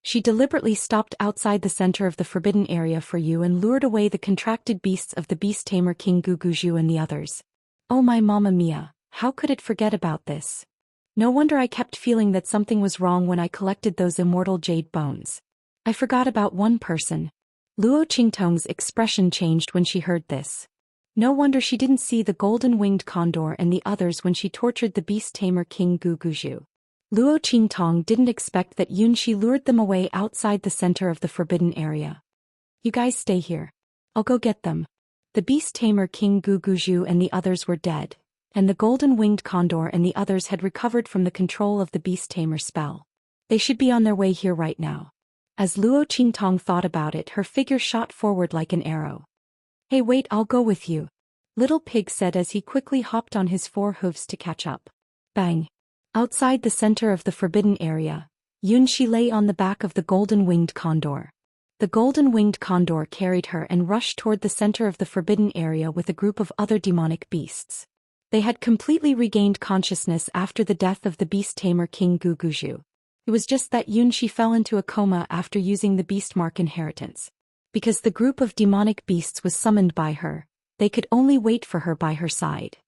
She deliberately stopped outside the center of the forbidden area for you and lured away the contracted beasts of the beast tamer King Guguzhu and the others. Oh my mamma mia, how could it forget about this? No wonder I kept feeling that something was wrong when I collected those immortal jade bones. I forgot about one person. Luo Qingtong's expression changed when she heard this. No wonder she didn't see the golden-winged condor and the others when she tortured the beast tamer King Guguzhu. Luo Qingtong didn't expect that Yunxi lured them away outside the center of the forbidden area. You guys stay here. I'll go get them. The beast tamer King Guguzhu and the others were dead, and the golden-winged condor and the others had recovered from the control of the beast tamer spell. They should be on their way here right now. As Luo Qingtong thought about it, her figure shot forward like an arrow. Hey wait, I'll go with you. Little Pig said as he quickly hopped on his 4 hooves to catch up. Bang! Outside the center of the forbidden area, Yunxi lay on the back of the golden-winged condor. The golden-winged condor carried her and rushed toward the center of the forbidden area with a group of other demonic beasts. They had completely regained consciousness after the death of the beast tamer King Guguzhu. It was just that Yunxi fell into a coma after using the beast mark inheritance. Because the group of demonic beasts was summoned by her, they could only wait for her by her side.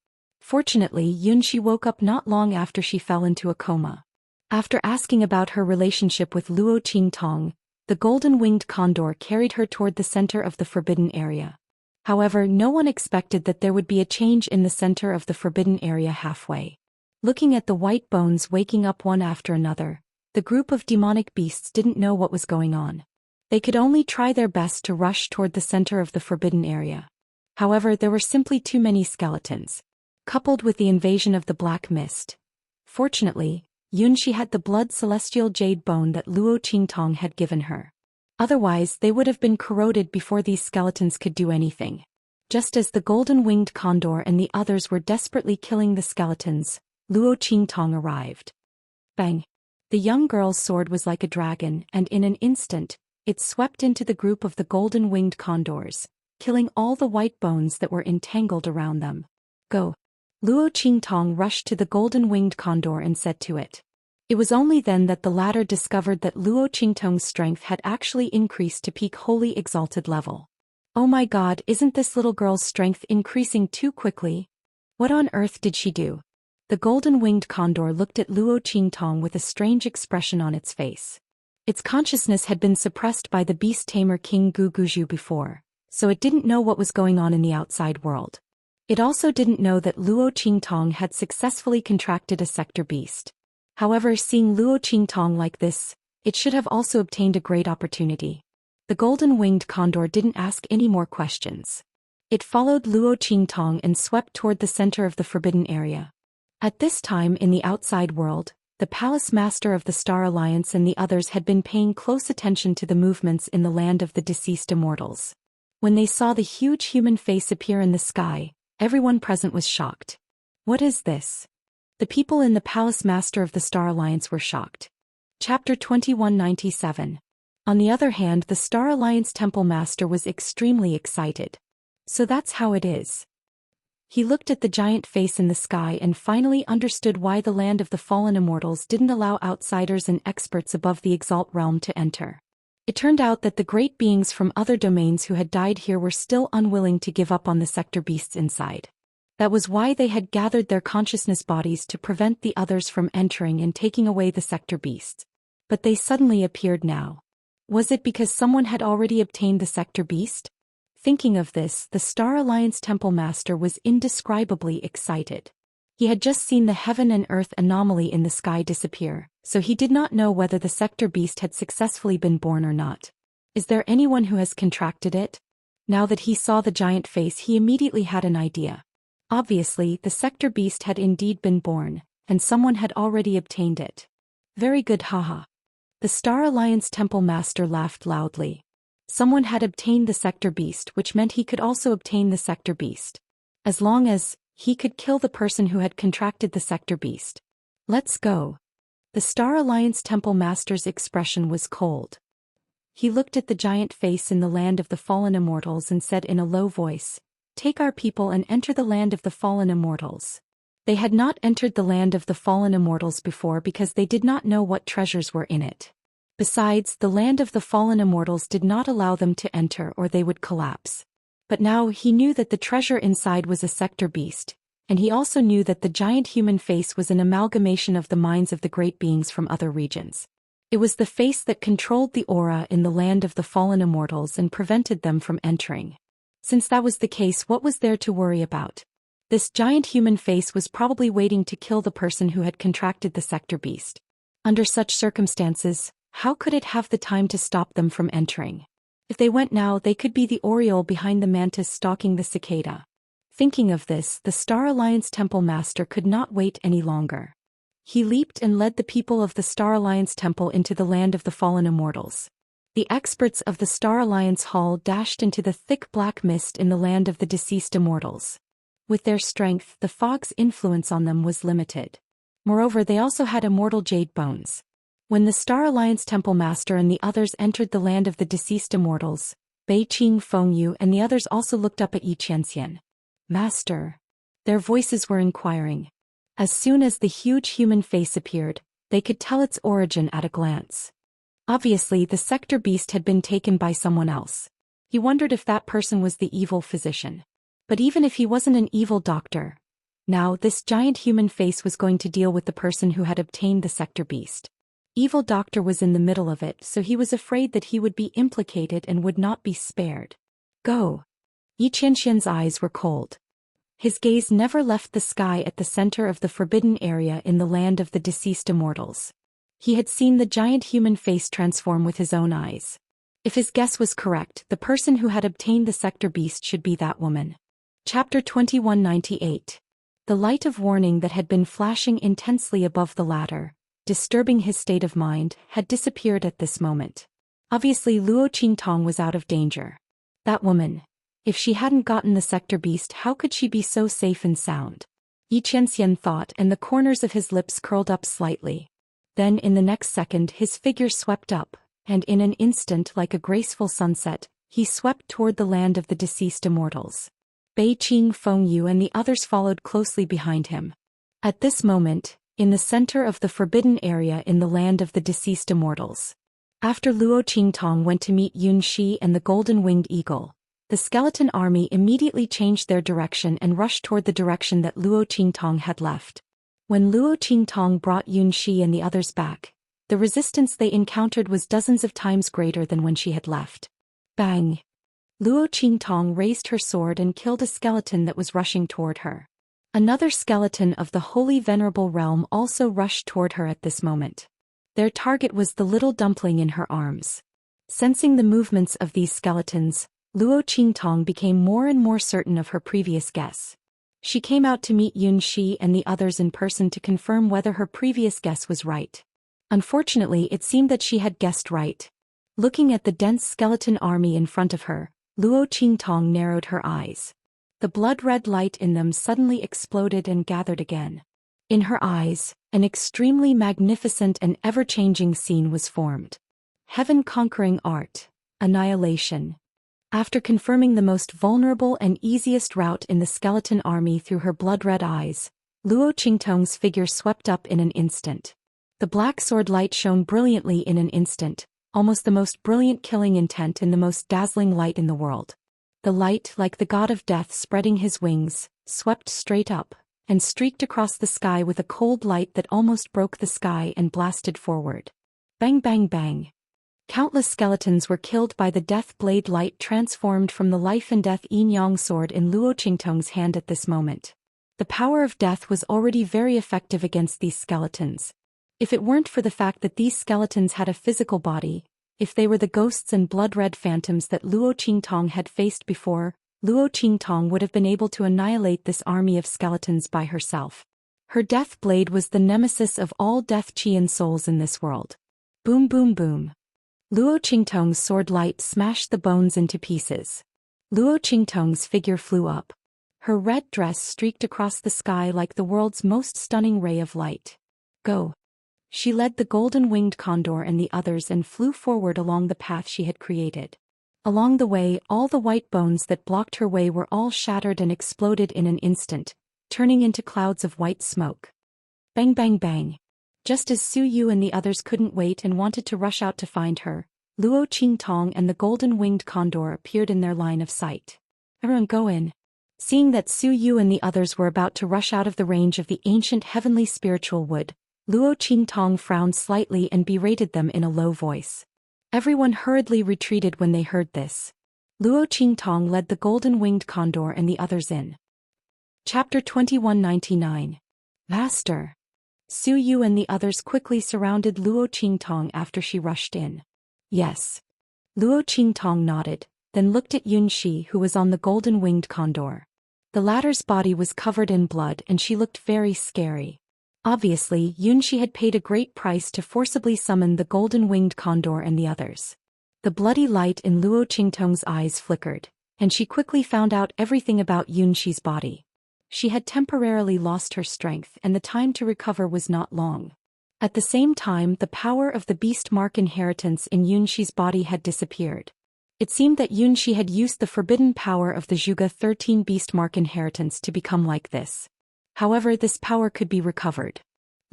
Fortunately, Yunxi woke up not long after she fell into a coma. After asking about her relationship with Luo Qingtong, the golden-winged condor carried her toward the center of the forbidden area. However, no one expected that there would be a change in the center of the forbidden area halfway. Looking at the white bones waking up one after another, The group of demonic beasts didn't know what was going on. They could only try their best to rush toward the center of the forbidden area. However, there were simply too many skeletons. Coupled with the invasion of the black mist. Fortunately, Xianxia had the blood celestial jade bone that Luo Qingtong had given her. Otherwise, they would have been corroded before these skeletons could do anything. Just as the golden-winged condor and the others were desperately killing the skeletons, Luo Qingtong arrived. Bang! The young girl's sword was like a dragon, and in an instant, it swept into the group of the golden-winged condors, killing all the white bones that were entangled around them. Go! Luo Qingtong rushed to the golden-winged condor and said to it. It was only then that the latter discovered that Luo Qingtong's strength had actually increased to peak holy exalted level. Oh my god, isn't this little girl's strength increasing too quickly? What on earth did she do? The golden-winged condor looked at Luo Qingtong with a strange expression on its face. Its consciousness had been suppressed by the beast tamer King Guguju before, so it didn't know what was going on in the outside world. It also didn't know that Luo Qingtong had successfully contracted a sector beast. However, seeing Luo Qingtong like this, it should have also obtained a great opportunity. The golden-winged condor didn't ask any more questions. It followed Luo Qingtong and swept toward the center of the forbidden area. At this time in the outside world, the palace master of the Star Alliance and the others had been paying close attention to the movements in the land of the deceased immortals. When they saw the huge human face appear in the sky, everyone present was shocked. What is this? The people in the palace master of the Star Alliance were shocked. Chapter 2197. On the other hand, the Star Alliance temple master was extremely excited. So that's how it is. He looked at the giant face in the sky and finally understood why the land of the fallen immortals didn't allow outsiders and experts above the Exalt realm to enter. It turned out that the great beings from other domains who had died here were still unwilling to give up on the sector beasts inside. That was why they had gathered their consciousness bodies to prevent the others from entering and taking away the sector beasts. But they suddenly appeared now. Was it because someone had already obtained the sector beast? Thinking of this, the Star Alliance Temple Master was indescribably excited. He had just seen the heaven and earth anomaly in the sky disappear, so he did not know whether the sector beast had successfully been born or not. Is there anyone who has contracted it? Now that he saw the giant face, he immediately had an idea. Obviously, the sector beast had indeed been born, and someone had already obtained it. Very good, haha. The Star Alliance Temple Master laughed loudly. Someone had obtained the sector beast, which meant he could also obtain the sector beast. As long as he could kill the person who had contracted the sector beast. Let's go. The Star Alliance Temple Master's expression was cold. He looked at the giant face in the land of the fallen immortals and said in a low voice, "Take our people and enter the land of the fallen immortals." They had not entered the land of the fallen immortals before because they did not know what treasures were in it. Besides, the land of the fallen immortals did not allow them to enter or they would collapse. But now he knew that the treasure inside was a sector beast, and he also knew that the giant human face was an amalgamation of the minds of the great beings from other regions. It was the face that controlled the aura in the land of the fallen immortals and prevented them from entering. Since that was the case, what was there to worry about? This giant human face was probably waiting to kill the person who had contracted the sector beast. Under such circumstances, how could it have the time to stop them from entering? If they went now, they could be the oriole behind the mantis stalking the cicada. Thinking of this, the Star Alliance Temple Master could not wait any longer. He leaped and led the people of the Star Alliance Temple into the land of the fallen immortals. The experts of the Star Alliance Hall dashed into the thick black mist in the land of the deceased immortals. With their strength, the fog's influence on them was limited. Moreover, they also had immortal jade bones. When the Star Alliance Temple Master and the others entered the land of the deceased immortals, Bei Qing Fengyu and the others also looked up at Xianxia. Master. Their voices were inquiring. As soon as the huge human face appeared, they could tell its origin at a glance. Obviously, the sector beast had been taken by someone else. He wondered if that person was the evil physician. But even if he wasn't an evil doctor, now this giant human face was going to deal with the person who had obtained the sector beast. Evil Doctor was in the middle of it, so he was afraid that he would be implicated and would not be spared. Go. Xianxian's eyes were cold. His gaze never left the sky at the center of the forbidden area in the land of the deceased immortals. He had seen the giant human face transform with his own eyes. If his guess was correct, the person who had obtained the sector beast should be that woman. Chapter 2198. The light of warning that had been flashing intensely above the ladder, disturbing his state of mind, had disappeared at this moment. Obviously Luo Qingtong was out of danger. That woman. If she hadn't gotten the sector beast, how could she be so safe and sound? Xianxia thought, and the corners of his lips curled up slightly. Then in the next second his figure swept up, and in an instant, like a graceful sunset, he swept toward the land of the deceased immortals. Bei Qing Fengyu and the others followed closely behind him. At this moment, in the center of the forbidden area in the land of the deceased immortals. After Luo Qingtong went to meet Yun Shi and the golden-winged eagle, the skeleton army immediately changed their direction and rushed toward the direction that Luo Qingtong had left. When Luo Qingtong brought Yun Shi and the others back, the resistance they encountered was dozens of times greater than when she had left. Bang! Luo Qingtong raised her sword and killed a skeleton that was rushing toward her. Another skeleton of the holy venerable realm also rushed toward her at this moment. Their target was the little dumpling in her arms. Sensing the movements of these skeletons, Luo Qingtong became more and more certain of her previous guess. She came out to meet Yun Shi and the others in person to confirm whether her previous guess was right. Unfortunately, it seemed that she had guessed right. Looking at the dense skeleton army in front of her, Luo Qingtong narrowed her eyes. The blood-red light in them suddenly exploded and gathered again. In her eyes, an extremely magnificent and ever-changing scene was formed. Heaven-conquering art. Annihilation. After confirming the most vulnerable and easiest route in the skeleton army through her blood-red eyes, Luo Qingtong's figure swept up in an instant. The black sword light shone brilliantly in an instant, almost the most brilliant killing intent and the most dazzling light in the world. The light, like the god of death spreading his wings, swept straight up, and streaked across the sky with a cold light that almost broke the sky and blasted forward. Bang bang bang. Countless skeletons were killed by the death blade light transformed from the life and death yin-yang sword in Luo Qingtong's hand at this moment. The power of death was already very effective against these skeletons. If it weren't for the fact that these skeletons had a physical body, if they were the ghosts and blood-red phantoms that Luo Qingtong had faced before, Luo Qingtong would have been able to annihilate this army of skeletons by herself. Her death blade was the nemesis of all death Qian souls in this world. Boom boom boom. Luo Qingtong's sword light smashed the bones into pieces. Luo Qingtong's figure flew up. Her red dress streaked across the sky like the world's most stunning ray of light. Go. She led the golden-winged condor and the others and flew forward along the path she had created. Along the way, all the white bones that blocked her way were all shattered and exploded in an instant, turning into clouds of white smoke. Bang bang bang. Just as Su Yu and the others couldn't wait and wanted to rush out to find her, Luo Qingtong and the golden-winged condor appeared in their line of sight. Everyone go in. Seeing that Su Yu and the others were about to rush out of the range of the ancient heavenly spiritual wood, Luo Qingtong frowned slightly and berated them in a low voice. Everyone hurriedly retreated when they heard this. Luo Qingtong led the golden-winged condor and the others in. Chapter 2199. Master. Su Yu and the others quickly surrounded Luo Qingtong after she rushed in. Yes. Luo Qingtong nodded, then looked at Yun Shi who was on the golden-winged condor. The latter's body was covered in blood and she looked very scary. Obviously, Yun Shi had paid a great price to forcibly summon the golden-winged condor and the others. The bloody light in Luo Qingtong's eyes flickered, and she quickly found out everything about Yun Shi's body. She had temporarily lost her strength and the time to recover was not long. At the same time, the power of the beast mark inheritance in Yun Shi's body had disappeared. It seemed that Yun Shi had used the forbidden power of the Zhuge 13 beast mark inheritance to become like this. However, this power could be recovered.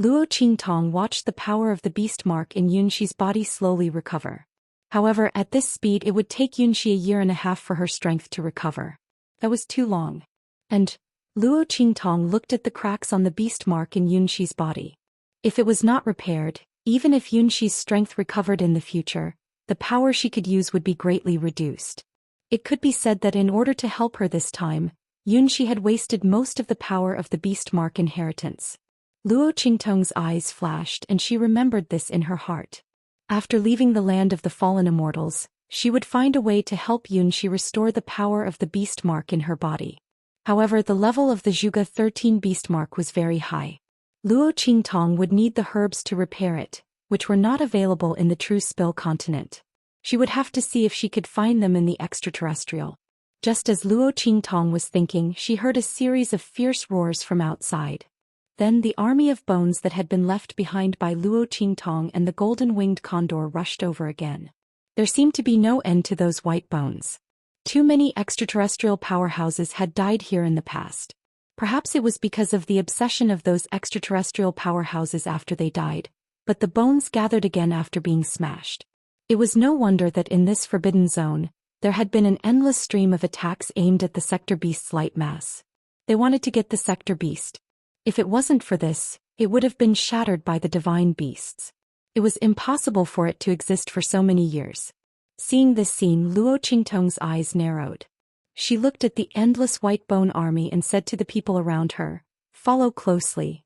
Luo Qingtong watched the power of the beast mark in Yun Shi's body slowly recover. However, at this speed it would take Yun Shi a year and a half for her strength to recover. That was too long. And Luo Qingtong looked at the cracks on the beast mark in Yun Shi's body. If it was not repaired, even if Yun Shi's strength recovered in the future, the power she could use would be greatly reduced. It could be said that in order to help her this time, Yun Shi had wasted most of the power of the beast mark inheritance. Luo Qingtong's eyes flashed and she remembered this in her heart. After leaving the land of the fallen immortals, she would find a way to help Yunxi restore the power of the beast mark in her body. However, the level of the Zhuge 13 beast mark was very high. Luo Qingtong would need the herbs to repair it, which were not available in the true Spill continent. She would have to see if she could find them in the extraterrestrial. Just as Luo Qingtong was thinking, she heard a series of fierce roars from outside. Then the army of bones that had been left behind by Luo Qingtong and the golden-winged condor rushed over again. There seemed to be no end to those white bones. Too many extraterrestrial powerhouses had died here in the past. Perhaps it was because of the obsession of those extraterrestrial powerhouses after they died, but the bones gathered again after being smashed. It was no wonder that in this forbidden zone, there had been an endless stream of attacks aimed at the Sector Beast's light mass. They wanted to get the Sector Beast. If it wasn't for this, it would have been shattered by the divine beasts. It was impossible for it to exist for so many years. Seeing this scene, Luo Qingtong's eyes narrowed. She looked at the endless white bone army and said to the people around her, "Follow closely.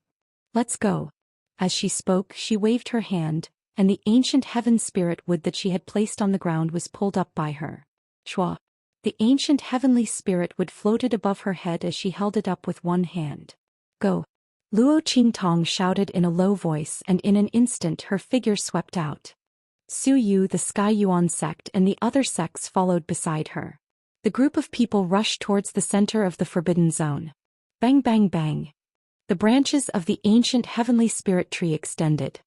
Let's go." As she spoke, she waved her hand, and the ancient heaven spirit wood that she had placed on the ground was pulled up by her. Shua. The ancient heavenly spirit wood floated above her head as she held it up with one hand. "Go." Luo Qingtong shouted in a low voice, and in an instant her figure swept out. Su Yu, the Sky Yuan sect, and the other sects followed beside her. The group of people rushed towards the center of the forbidden zone. Bang bang bang. The branches of the ancient heavenly spirit tree extended.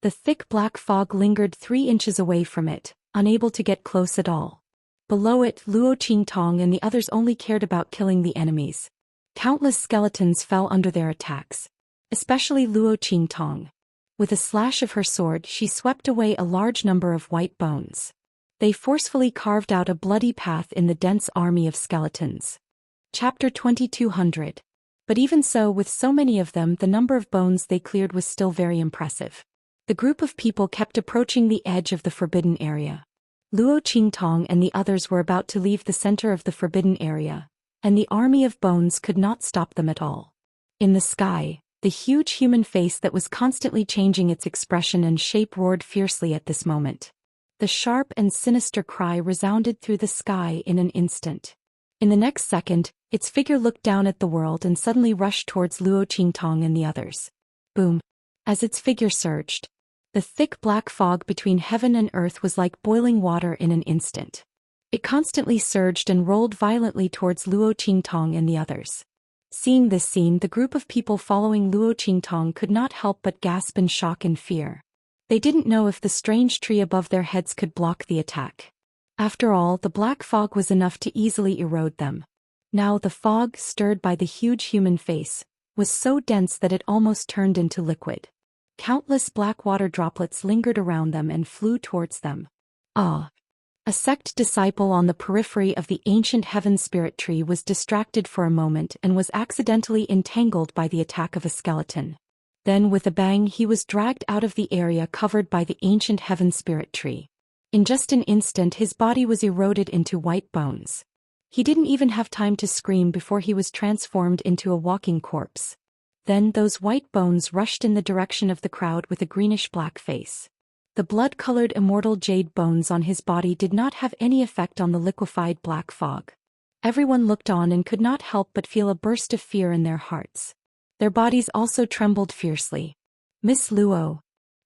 The thick black fog lingered 3 inches away from it, unable to get close at all. Below it, Luo Qingtong and the others only cared about killing the enemies. Countless skeletons fell under their attacks. Especially Luo Qingtong. With a slash of her sword, she swept away a large number of white bones. They forcefully carved out a bloody path in the dense army of skeletons. Chapter 2200. But even so, with so many of them, the number of bones they cleared was still very impressive. The group of people kept approaching the edge of the forbidden area. Luo Qingtong and the others were about to leave the center of the forbidden area, and the army of bones could not stop them at all. In the sky, the huge human face that was constantly changing its expression and shape roared fiercely at this moment. The sharp and sinister cry resounded through the sky in an instant. In the next second, its figure looked down at the world and suddenly rushed towards Luo Qingtong and the others. Boom! As its figure surged, the thick black fog between heaven and earth was like boiling water in an instant. It constantly surged and rolled violently towards Luo Qingtong and the others. Seeing this scene, the group of people following Luo Qingtong could not help but gasp in shock and fear. They didn't know if the strange tree above their heads could block the attack. After all, the black fog was enough to easily erode them. Now the fog, stirred by the huge human face, was so dense that it almost turned into liquid. Countless black water droplets lingered around them and flew towards them. Ah! A sect disciple on the periphery of the ancient heaven spirit tree was distracted for a moment and was accidentally entangled by the attack of a skeleton. Then with a bang he was dragged out of the area covered by the ancient heaven spirit tree. In just an instant his body was eroded into white bones. He didn't even have time to scream before he was transformed into a walking corpse. Then those white bones rushed in the direction of the crowd with a greenish-black face. The blood-colored immortal jade bones on his body did not have any effect on the liquefied black fog. Everyone looked on and could not help but feel a burst of fear in their hearts. Their bodies also trembled fiercely. "Miss Luo."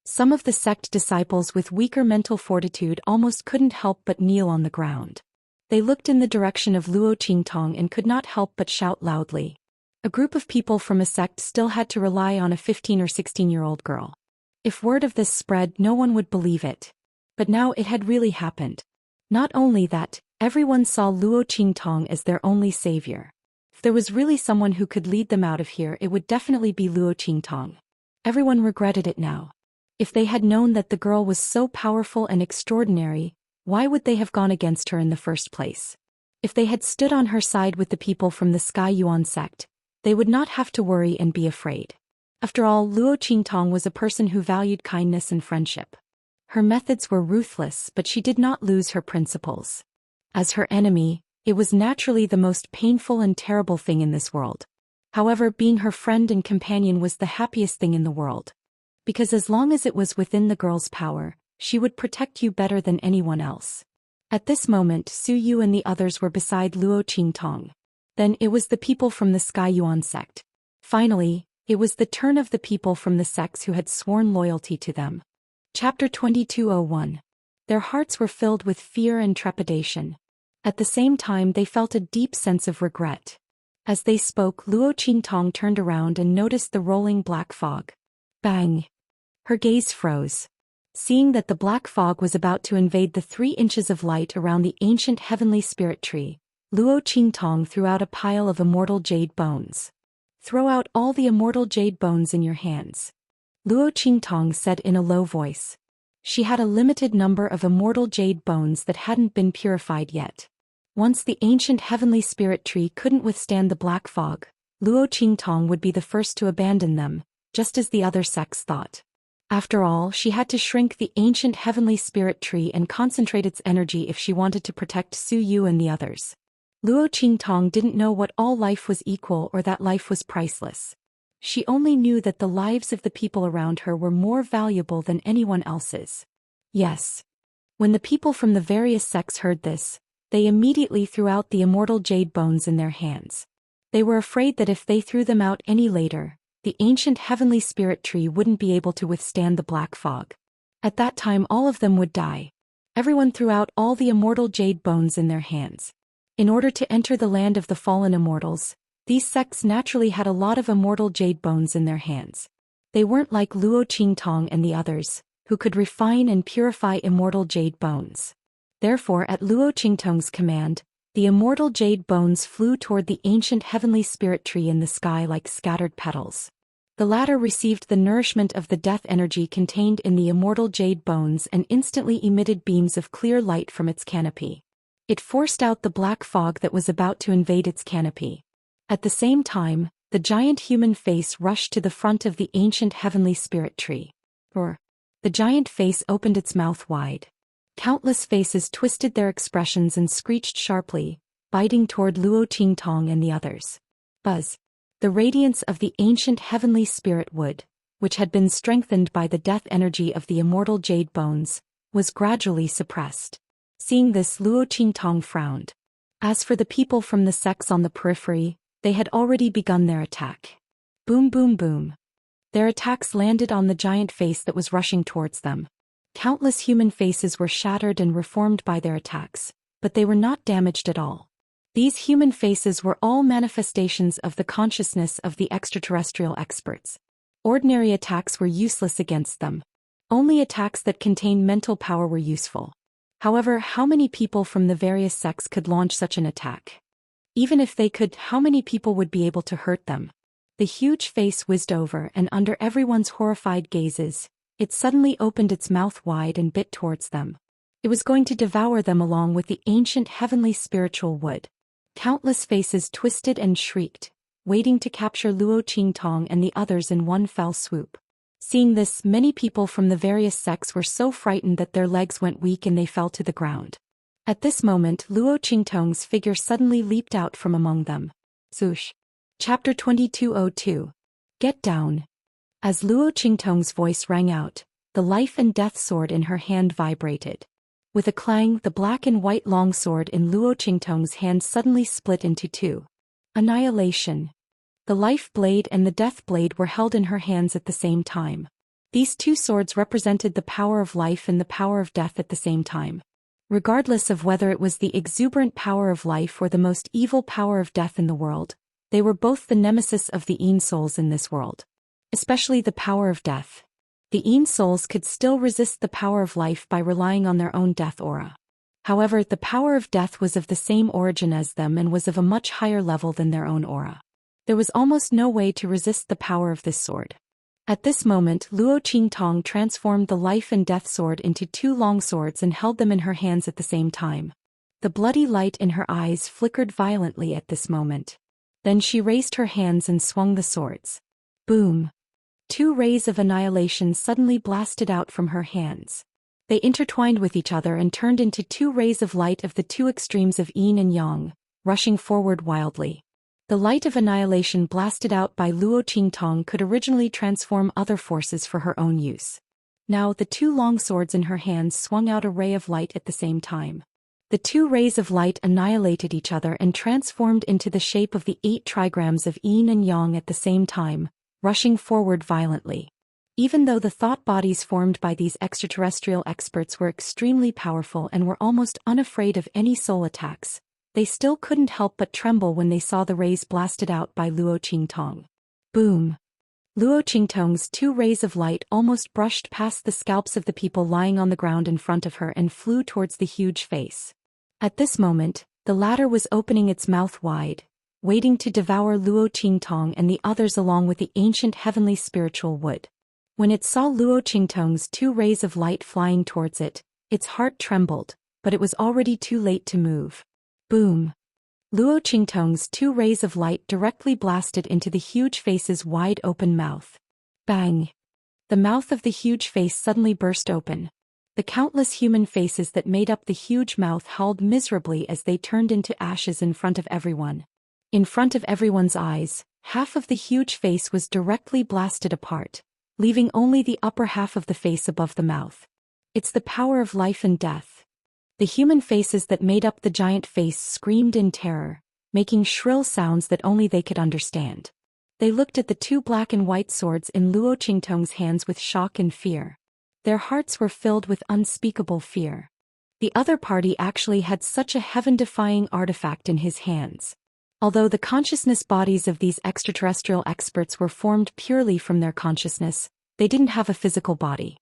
Some of the sect disciples with weaker mental fortitude almost couldn't help but kneel on the ground. They looked in the direction of Luo Qingtong and could not help but shout loudly. A group of people from a sect still had to rely on a 15 or 16-year-old girl. If word of this spread, no one would believe it. But now it had really happened. Not only that, everyone saw Luo Qingtong as their only savior. If there was really someone who could lead them out of here, it would definitely be Luo Qingtong. Everyone regretted it now. If they had known that the girl was so powerful and extraordinary, why would they have gone against her in the first place? If they had stood on her side with the people from the Sky Yuan sect, they would not have to worry and be afraid. After all, Luo Qingtong was a person who valued kindness and friendship. Her methods were ruthless, but she did not lose her principles. As her enemy, it was naturally the most painful and terrible thing in this world. However, being her friend and companion was the happiest thing in the world. Because as long as it was within the girl's power, she would protect you better than anyone else. At this moment, Su Yu and the others were beside Luo Qingtong. Then it was the people from the Sky Yuan sect. Finally, it was the turn of the people from the sects who had sworn loyalty to them. Chapter 2201. Their hearts were filled with fear and trepidation. At the same time, they felt a deep sense of regret. As they spoke, Luo Qingtong turned around and noticed the rolling black fog. Bang! Her gaze froze. Seeing that the black fog was about to invade the 3 inches of light around the ancient heavenly spirit tree, Luo Qingtong threw out a pile of immortal jade bones. "Throw out all the immortal jade bones in your hands," Luo Qingtong said in a low voice. She had a limited number of immortal jade bones that hadn't been purified yet. Once the ancient heavenly spirit tree couldn't withstand the black fog, Luo Qingtong would be the first to abandon them, just as the other sects thought. After all, she had to shrink the ancient heavenly spirit tree and concentrate its energy if she wanted to protect Su Yu and the others. Luo Qingtong didn't know what all life was equal or that life was priceless. She only knew that the lives of the people around her were more valuable than anyone else's. Yes. When the people from the various sects heard this, they immediately threw out the immortal jade bones in their hands. They were afraid that if they threw them out any later, the ancient heavenly spirit tree wouldn't be able to withstand the black fog. At that time all of them would die. Everyone threw out all the immortal jade bones in their hands. In order to enter the land of the fallen immortals, these sects naturally had a lot of immortal jade bones in their hands. They weren't like Luo Qingtong and the others, who could refine and purify immortal jade bones. Therefore, at Luo Qingtong's command, the immortal jade bones flew toward the ancient heavenly spirit tree in the sky like scattered petals. The latter received the nourishment of the death energy contained in the immortal jade bones and instantly emitted beams of clear light from its canopy. It forced out the black fog that was about to invade its canopy. At the same time, the giant human face rushed to the front of the ancient heavenly spirit tree. The giant face opened its mouth wide. Countless faces twisted their expressions and screeched sharply, biting toward Luo Qingtong and the others. Buzz. The radiance of the ancient heavenly spirit wood, which had been strengthened by the death energy of the immortal jade bones, was gradually suppressed. Seeing this, Luo Qingtong frowned. As for the people from the sects on the periphery, they had already begun their attack. Boom boom boom. Their attacks landed on the giant face that was rushing towards them. Countless human faces were shattered and reformed by their attacks, but they were not damaged at all. These human faces were all manifestations of the consciousness of the extraterrestrial experts. Ordinary attacks were useless against them. Only attacks that contained mental power were useful. However, how many people from the various sects could launch such an attack? Even if they could, how many people would be able to hurt them? The huge face whizzed over, and under everyone's horrified gazes, it suddenly opened its mouth wide and bit towards them. It was going to devour them along with the ancient heavenly spiritual wood. Countless faces twisted and shrieked, waiting to capture Luo Qingtong and the others in one fell swoop. Seeing this, many people from the various sects were so frightened that their legs went weak and they fell to the ground. At this moment, Luo Qingtong's figure suddenly leaped out from among them. Zhoosh. Chapter 2202. Get down. As Luo Qingtong's voice rang out, the life and death sword in her hand vibrated. With a clang, the black and white longsword in Luo Qingtong's hand suddenly split into two. Annihilation. The life blade and the death blade were held in her hands at the same time. These two swords represented the power of life and the power of death at the same time. Regardless of whether it was the exuberant power of life or the most evil power of death in the world, they were both the nemesis of the Yin souls in this world. Especially the power of death. The Yin souls could still resist the power of life by relying on their own death aura. However, the power of death was of the same origin as them and was of a much higher level than their own aura. There was almost no way to resist the power of this sword. At this moment, Luo Qingtong transformed the life and death sword into two long swords and held them in her hands at the same time. The bloody light in her eyes flickered violently at this moment. Then she raised her hands and swung the swords. Boom! Two rays of annihilation suddenly blasted out from her hands. They intertwined with each other and turned into two rays of light of the two extremes of yin and yang, rushing forward wildly. The light of annihilation blasted out by Luo Qingtong could originally transform other forces for her own use. Now the two long swords in her hands swung out a ray of light at the same time. The two rays of light annihilated each other and transformed into the shape of the 8 trigrams of yin and yang at the same time, rushing forward violently. Even though the thought bodies formed by these extraterrestrial experts were extremely powerful and were almost unafraid of any soul attacks, they still couldn't help but tremble when they saw the rays blasted out by Luo Qingtong. Boom! Luo Qingtong's 2 rays of light almost brushed past the scalps of the people lying on the ground in front of her and flew towards the huge face. At this moment, the latter was opening its mouth wide, waiting to devour Luo Qingtong and the others along with the ancient heavenly spiritual wood. When it saw Luo Qingtong's 2 rays of light flying towards it, its heart trembled, but it was already too late to move. Boom! Luo Qingtong's 2 rays of light directly blasted into the huge face's wide-open mouth. Bang! The mouth of the huge face suddenly burst open. The countless human faces that made up the huge mouth howled miserably as they turned into ashes in front of everyone. In front of everyone's eyes, half of the huge face was directly blasted apart, leaving only the upper half of the face above the mouth. It's the power of life and death. The human faces that made up the giant face screamed in terror, making shrill sounds that only they could understand. They looked at the 2 black and white swords in Luo Qingtong's hands with shock and fear. Their hearts were filled with unspeakable fear. The other party actually had such a heaven-defying artifact in his hands. Although the consciousness bodies of these extraterrestrial experts were formed purely from their consciousness, they didn't have a physical body.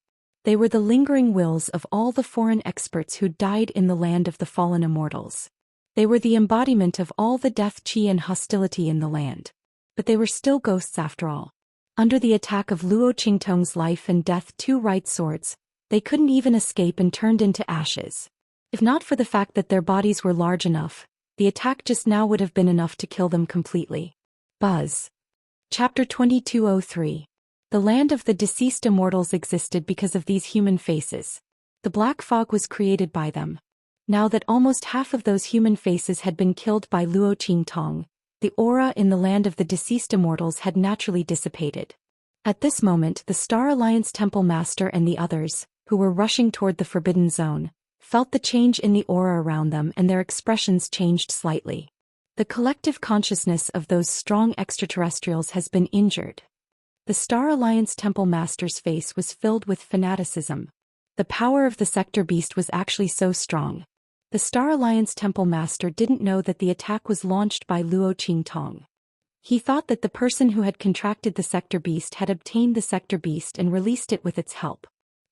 They were the lingering wills of all the foreign experts who died in the land of the fallen immortals. They were the embodiment of all the death qi and hostility in the land. But they were still ghosts after all. Under the attack of Luo Qingtong's life and death 2 right swords, they couldn't even escape and turned into ashes. If not for the fact that their bodies were large enough, the attack just now would have been enough to kill them completely. Buzz. Chapter 2203. The land of the deceased immortals existed because of these human faces. The black fog was created by them. Now that almost half of those human faces had been killed by Luo Qingtong, the aura in the land of the deceased immortals had naturally dissipated. At this moment the Star Alliance Temple Master and the others, who were rushing toward the Forbidden Zone, felt the change in the aura around them and their expressions changed slightly. The collective consciousness of those strong extraterrestrials has been injured. The Star Alliance Temple Master's face was filled with fanaticism. The power of the Sector Beast was actually so strong. The Star Alliance Temple Master didn't know that the attack was launched by Luo Qingtong. He thought that the person who had contracted the Sector Beast had obtained the Sector Beast and released it with its help.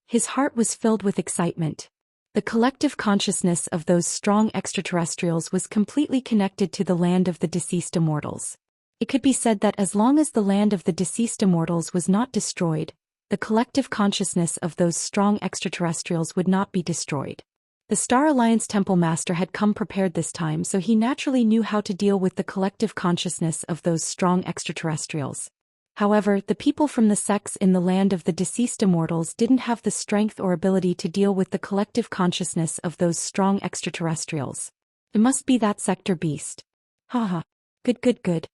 His heart was filled with excitement. The collective consciousness of those strong extraterrestrials was completely connected to the land of the deceased immortals. It could be said that as long as the land of the deceased immortals was not destroyed, the collective consciousness of those strong extraterrestrials would not be destroyed. The Star Alliance Temple Master had come prepared this time, so he naturally knew how to deal with the collective consciousness of those strong extraterrestrials. However, the people from the sects in the land of the deceased immortals didn't have the strength or ability to deal with the collective consciousness of those strong extraterrestrials. It must be that Sector Beast. Haha. Good.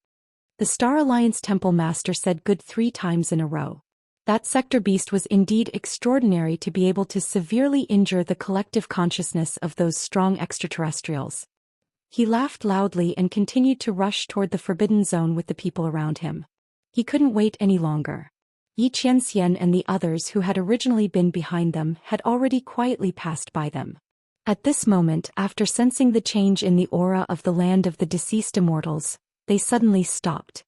The Star Alliance Temple Master said good 3 times in a row. That Sector Beast was indeed extraordinary to be able to severely injure the collective consciousness of those strong extraterrestrials. He laughed loudly and continued to rush toward the Forbidden Zone with the people around him. He couldn't wait any longer. Xianxia and the others who had originally been behind them had already quietly passed by them. At this moment, after sensing the change in the aura of the land of the deceased immortals, they suddenly stopped.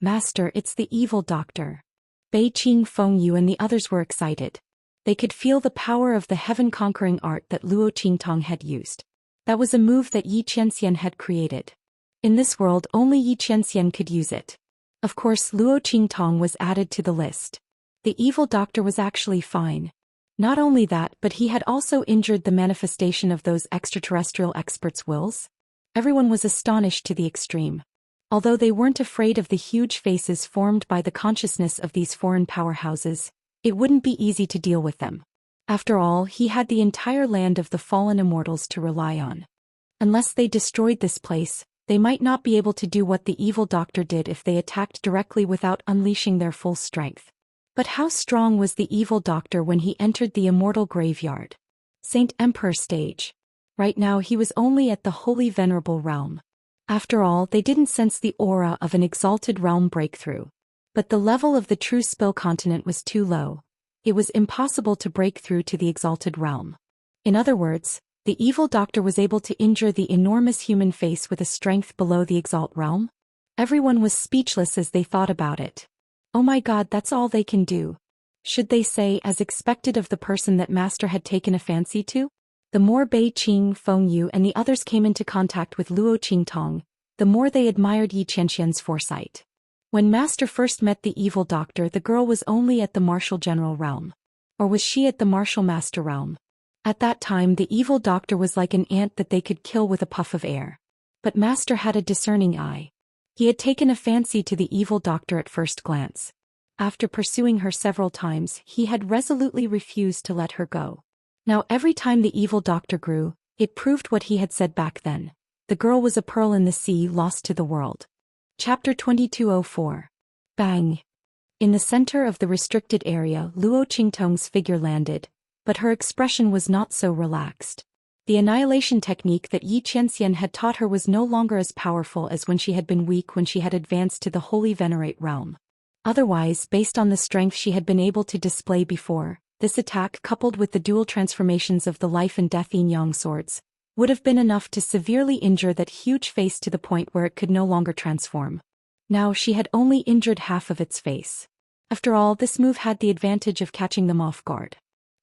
"Master, it's the evil doctor." Bei Qing Fengyu and the others were excited. They could feel the power of the heaven-conquering art that Luo Qingtong had used. That was a move that Xianxia had created. In this world only Xianxia could use it. Of course Luo Qingtong was added to the list. The evil doctor was actually fine. Not only that, but he had also injured the manifestation of those extraterrestrial experts' wills. Everyone was astonished to the extreme. Although they weren't afraid of the huge faces formed by the consciousness of these foreign powerhouses, it wouldn't be easy to deal with them. After all, he had the entire land of the fallen immortals to rely on. Unless they destroyed this place, They might not be able to do what the evil doctor did if they attacked directly without unleashing their full strength. But how strong was the evil doctor when he entered the immortal graveyard? Saint Emperor stage. Right now he was only at the holy venerable realm. After all, they didn't sense the aura of an exalted realm breakthrough. But the level of the true spill continent was too low. It was impossible to break through to the exalted realm. In other words, the evil doctor was able to injure the enormous human face with a strength below the exalt realm? Everyone was speechless as they thought about it. Oh my God, that's all they can do. Should they say, as expected of the person that Master had taken a fancy to? The more Bei Qing, Feng Yu and the others came into contact with Luo Qingtong, the more they admired Yi Qianxian's foresight. When Master first met the evil doctor, the girl was only at the martial general realm. Or was she at the martial master realm? At that time the evil doctor was like an ant that they could kill with a puff of air. But Master had a discerning eye. He had taken a fancy to the evil doctor at first glance. After pursuing her several times, he had resolutely refused to let her go. Now every time the evil doctor grew, it proved what he had said back then. The girl was a pearl in the sea lost to the world. Chapter 2204. Bang! In the center of the restricted area, Luo Qingtong's figure landed, but her expression was not so relaxed. The annihilation technique that Yi Qianxian had taught her was no longer as powerful as when she had been weak when she had advanced to the Holy Venerate realm. Otherwise, based on the strength she had been able to display before, this attack, coupled with the dual transformations of the life and death yin-yang swords, would have been enough to severely injure that huge face to the point where it could no longer transform. Now she had only injured half of its face. After all, this move had the advantage of catching them off guard.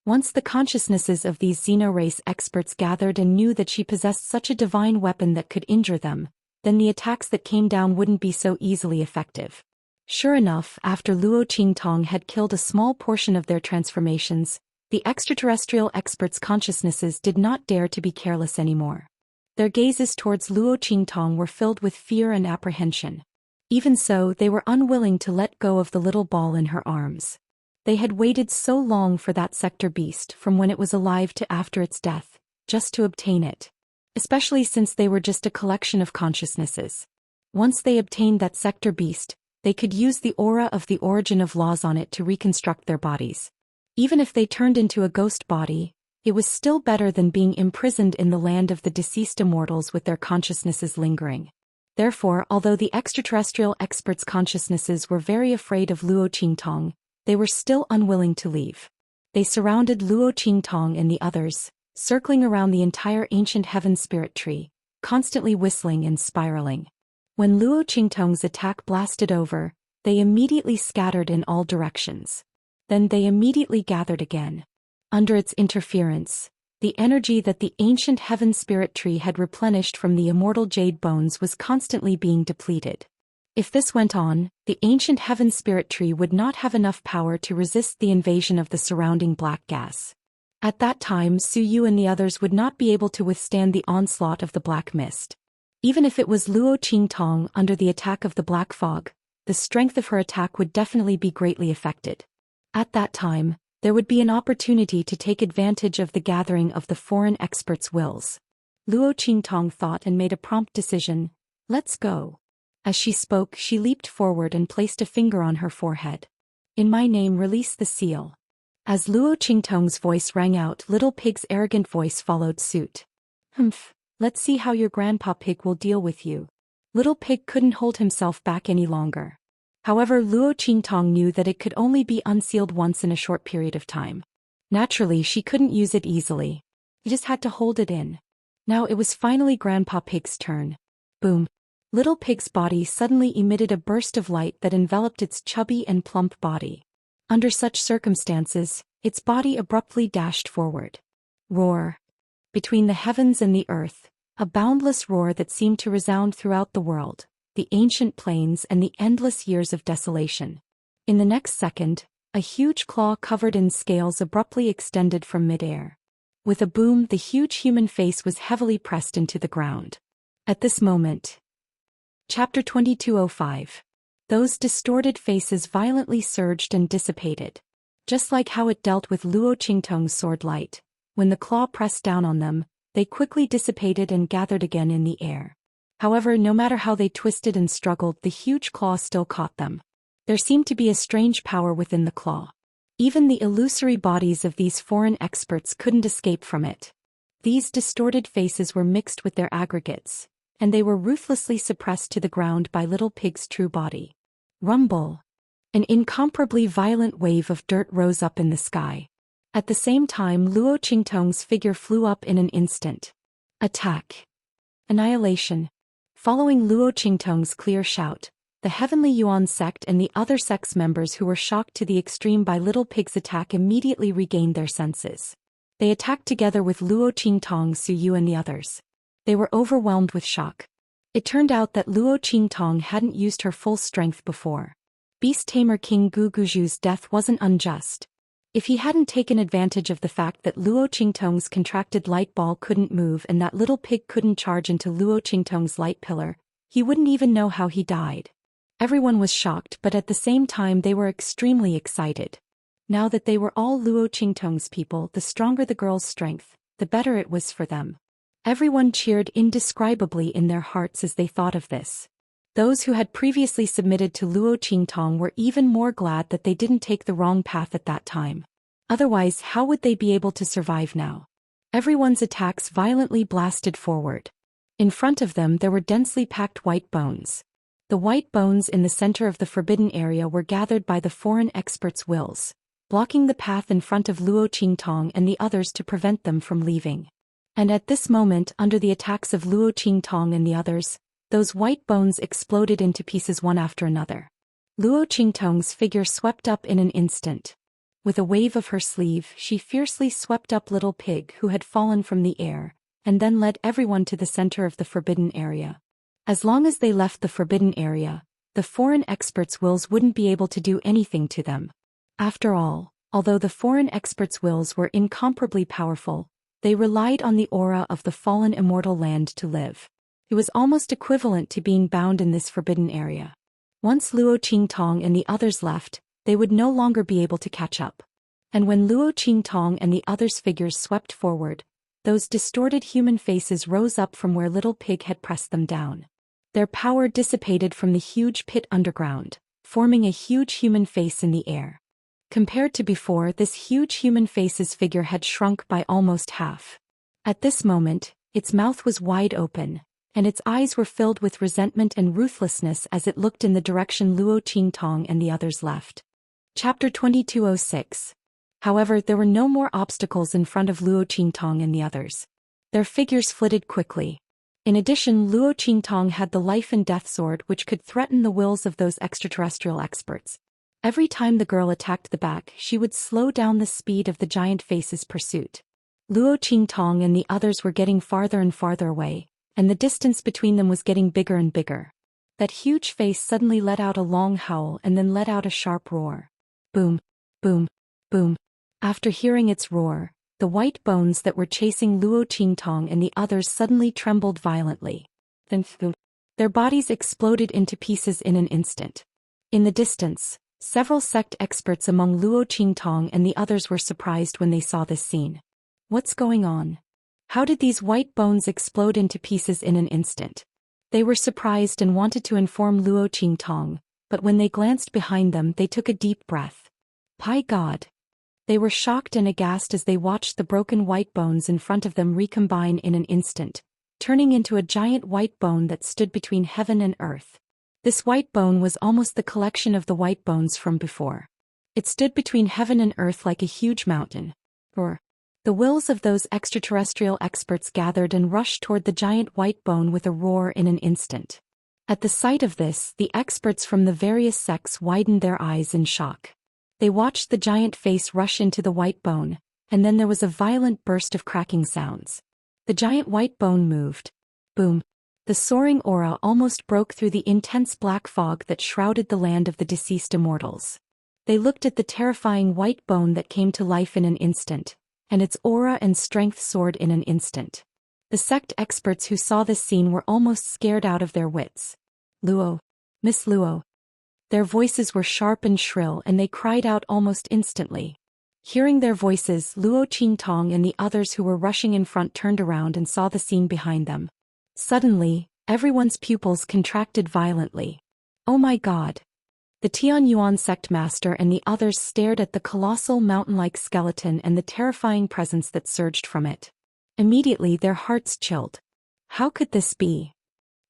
Once the consciousnesses of these Xeno-race experts gathered and knew that she possessed such a divine weapon that could injure them, then the attacks that came down wouldn't be so easily effective. Sure enough, after Luo Qingtong had killed a small portion of their transformations, the extraterrestrial experts' consciousnesses did not dare to be careless anymore. Their gazes towards Luo Qingtong were filled with fear and apprehension. Even so, they were unwilling to let go of the little ball in her arms. They had waited so long for that sector beast, from when it was alive to after its death, just to obtain it. Especially since they were just a collection of consciousnesses. Once they obtained that sector beast, they could use the aura of the origin of laws on it to reconstruct their bodies. Even if they turned into a ghost body, it was still better than being imprisoned in the land of the deceased immortals with their consciousnesses lingering. Therefore, although the extraterrestrial experts' consciousnesses were very afraid of Luo Qingtong, they were still unwilling to leave. They surrounded Luo Qingtong and the others, circling around the entire ancient heaven spirit tree, constantly whistling and spiraling. When Luo Qingtong's attack blasted over, they immediately scattered in all directions. Then they immediately gathered again. Under its interference, the energy that the ancient heaven spirit tree had replenished from the immortal jade bones was constantly being depleted. If this went on, the ancient heaven spirit tree would not have enough power to resist the invasion of the surrounding black gas. At that time, Su Yu and the others would not be able to withstand the onslaught of the black mist. Even if it was Luo Qingtong under the attack of the black fog, the strength of her attack would definitely be greatly affected. At that time, there would be an opportunity to take advantage of the gathering of the foreign experts' wills. Luo Qingtong thought and made a prompt decision. Let's go. As she spoke, she leaped forward and placed a finger on her forehead. In my name, release the seal. As Luo Qingtong's voice rang out, Little Pig's arrogant voice followed suit. Humph. Let's see how your Grandpa Pig will deal with you. Little Pig couldn't hold himself back any longer. However, Luo Qingtong knew that it could only be unsealed once in a short period of time. Naturally, she couldn't use it easily. He just had to hold it in. Now it was finally Grandpa Pig's turn. Boom. Little Pig's body suddenly emitted a burst of light that enveloped its chubby and plump body. Under such circumstances, its body abruptly dashed forward. Roar. Between the heavens and the earth, a boundless roar that seemed to resound throughout the world, the ancient plains and the endless years of desolation. In the next second, a huge claw covered in scales abruptly extended from midair. With a boom, the huge human face was heavily pressed into the ground. At this moment. Chapter 2205. Those distorted faces violently surged and dissipated. Just like how it dealt with Luo Qingtong's sword light. When the claw pressed down on them, they quickly dissipated and gathered again in the air. However, no matter how they twisted and struggled, the huge claw still caught them. There seemed to be a strange power within the claw. Even the illusory bodies of these foreign experts couldn't escape from it. These distorted faces were mixed with their aggregates, and they were ruthlessly suppressed to the ground by Little Pig's true body. Rumble! An incomparably violent wave of dirt rose up in the sky. At the same time, Luo Qingtong's figure flew up in an instant. Attack! Annihilation! Following Luo Qingtong's clear shout, the Heavenly Yuan sect and the other sect's members who were shocked to the extreme by Little Pig's attack immediately regained their senses. They attacked together with Luo Qingtong, Su Yu and the others. They were overwhelmed with shock. It turned out that Luo Qingtong hadn't used her full strength before. Beast Tamer King Gu Guju's death wasn't unjust. If he hadn't taken advantage of the fact that Luo Qingtong's contracted light ball couldn't move and that Little Pig couldn't charge into Luo Qingtong's light pillar, he wouldn't even know how he died. Everyone was shocked, but at the same time they were extremely excited. Now that they were all Luo Qingtong's people, the stronger the girl's strength, the better it was for them. Everyone cheered indescribably in their hearts as they thought of this. Those who had previously submitted to Luo Qingtong were even more glad that they didn't take the wrong path at that time. Otherwise, how would they be able to survive now? Everyone's attacks violently blasted forward. In front of them there were densely packed white bones. The white bones in the center of the forbidden area were gathered by the foreign experts' wills, blocking the path in front of Luo Qingtong and the others to prevent them from leaving. And at this moment, under the attacks of Luo Qingtong and the others, those white bones exploded into pieces one after another. Luo Qingtong's figure swept up in an instant. With a wave of her sleeve, she fiercely swept up Little Pig, who had fallen from the air, and then led everyone to the center of the forbidden area. As long as they left the forbidden area, the foreign experts' wills wouldn't be able to do anything to them. After all, although the foreign experts' wills were incomparably powerful, they relied on the aura of the fallen immortal land to live. It was almost equivalent to being bound in this forbidden area. Once Luo Qingtong and the others left, they would no longer be able to catch up. And when Luo Qingtong and the others' figures swept forward, those distorted human faces rose up from where Little Pig had pressed them down. Their power dissipated from the huge pit underground, forming a huge human face in the air. Compared to before, this huge human face's figure had shrunk by almost half. At this moment, its mouth was wide open, and its eyes were filled with resentment and ruthlessness as it looked in the direction Luo Qingtong and the others left. Chapter 2206. However, there were no more obstacles in front of Luo Qingtong and the others. Their figures flitted quickly. In addition, Luo Qingtong had the life and death sword which could threaten the wills of those extraterrestrial experts. Every time the girl attacked the back, she would slow down the speed of the giant face's pursuit. Luo Qingtong and the others were getting farther and farther away, and the distance between them was getting bigger and bigger. That huge face suddenly let out a long howl and then let out a sharp roar. Boom, boom, boom. After hearing its roar, the white bones that were chasing Luo Qingtong and the others suddenly trembled violently. Then, their bodies exploded into pieces in an instant. In the distance, several sect experts among Luo Qingtong and the others were surprised when they saw this scene. What's going on? How did these white bones explode into pieces in an instant? They were surprised and wanted to inform Luo Qingtong, but when they glanced behind them they took a deep breath. By God! They were shocked and aghast as they watched the broken white bones in front of them recombine in an instant, turning into a giant white bone that stood between heaven and earth. This white bone was almost the collection of the white bones from before. It stood between heaven and earth like a huge mountain. The wills of those extraterrestrial experts gathered and rushed toward the giant white bone with a roar in an instant. At the sight of this, the experts from the various sects widened their eyes in shock. They watched the giant face rush into the white bone, and then there was a violent burst of cracking sounds. The giant white bone moved. Boom. The soaring aura almost broke through the intense black fog that shrouded the land of the deceased immortals. They looked at the terrifying white bone that came to life in an instant, and its aura and strength soared in an instant. The sect experts who saw this scene were almost scared out of their wits. Luo. Miss Luo. Their voices were sharp and shrill and they cried out almost instantly. Hearing their voices, Luo Qingtong and the others who were rushing in front turned around and saw the scene behind them. Suddenly, Everyone's pupils contracted violently. Oh my god. The Tianyuan sect master and the others stared at the colossal mountain-like skeleton and the terrifying presence that surged from it. Immediately their hearts chilled. How could this be?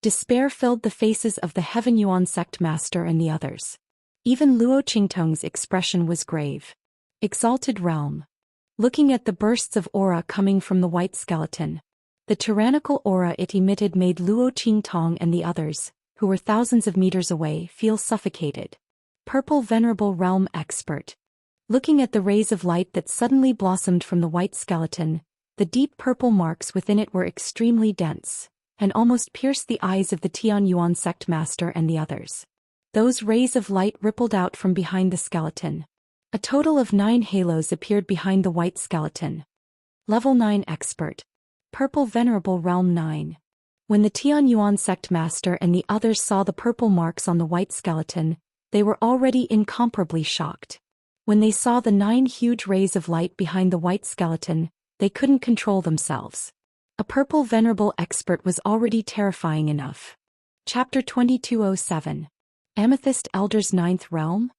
Despair filled the faces of the Heaven Yuan sect master and the others. Even Luo Qingtong's expression was grave. Exalted realm. Looking at the bursts of aura coming from the white skeleton. The tyrannical aura it emitted made Luo Qingtong and the others, who were thousands of meters away, feel suffocated. Purple Venerable Realm Expert. Looking at the rays of light that suddenly blossomed from the white skeleton, the deep purple marks within it were extremely dense, and almost pierced the eyes of the Tianyuan sect master and the others. Those rays of light rippled out from behind the skeleton. A total of 9 halos appeared behind the white skeleton. Level 9 Expert. Purple Venerable Realm 9. When the Tianyuan sect master and the others saw the purple marks on the white skeleton, they were already incomparably shocked. When they saw the 9 huge rays of light behind the white skeleton, they couldn't control themselves. A purple venerable expert was already terrifying enough. Chapter 2207. Amethyst Elder's Ninth Realm?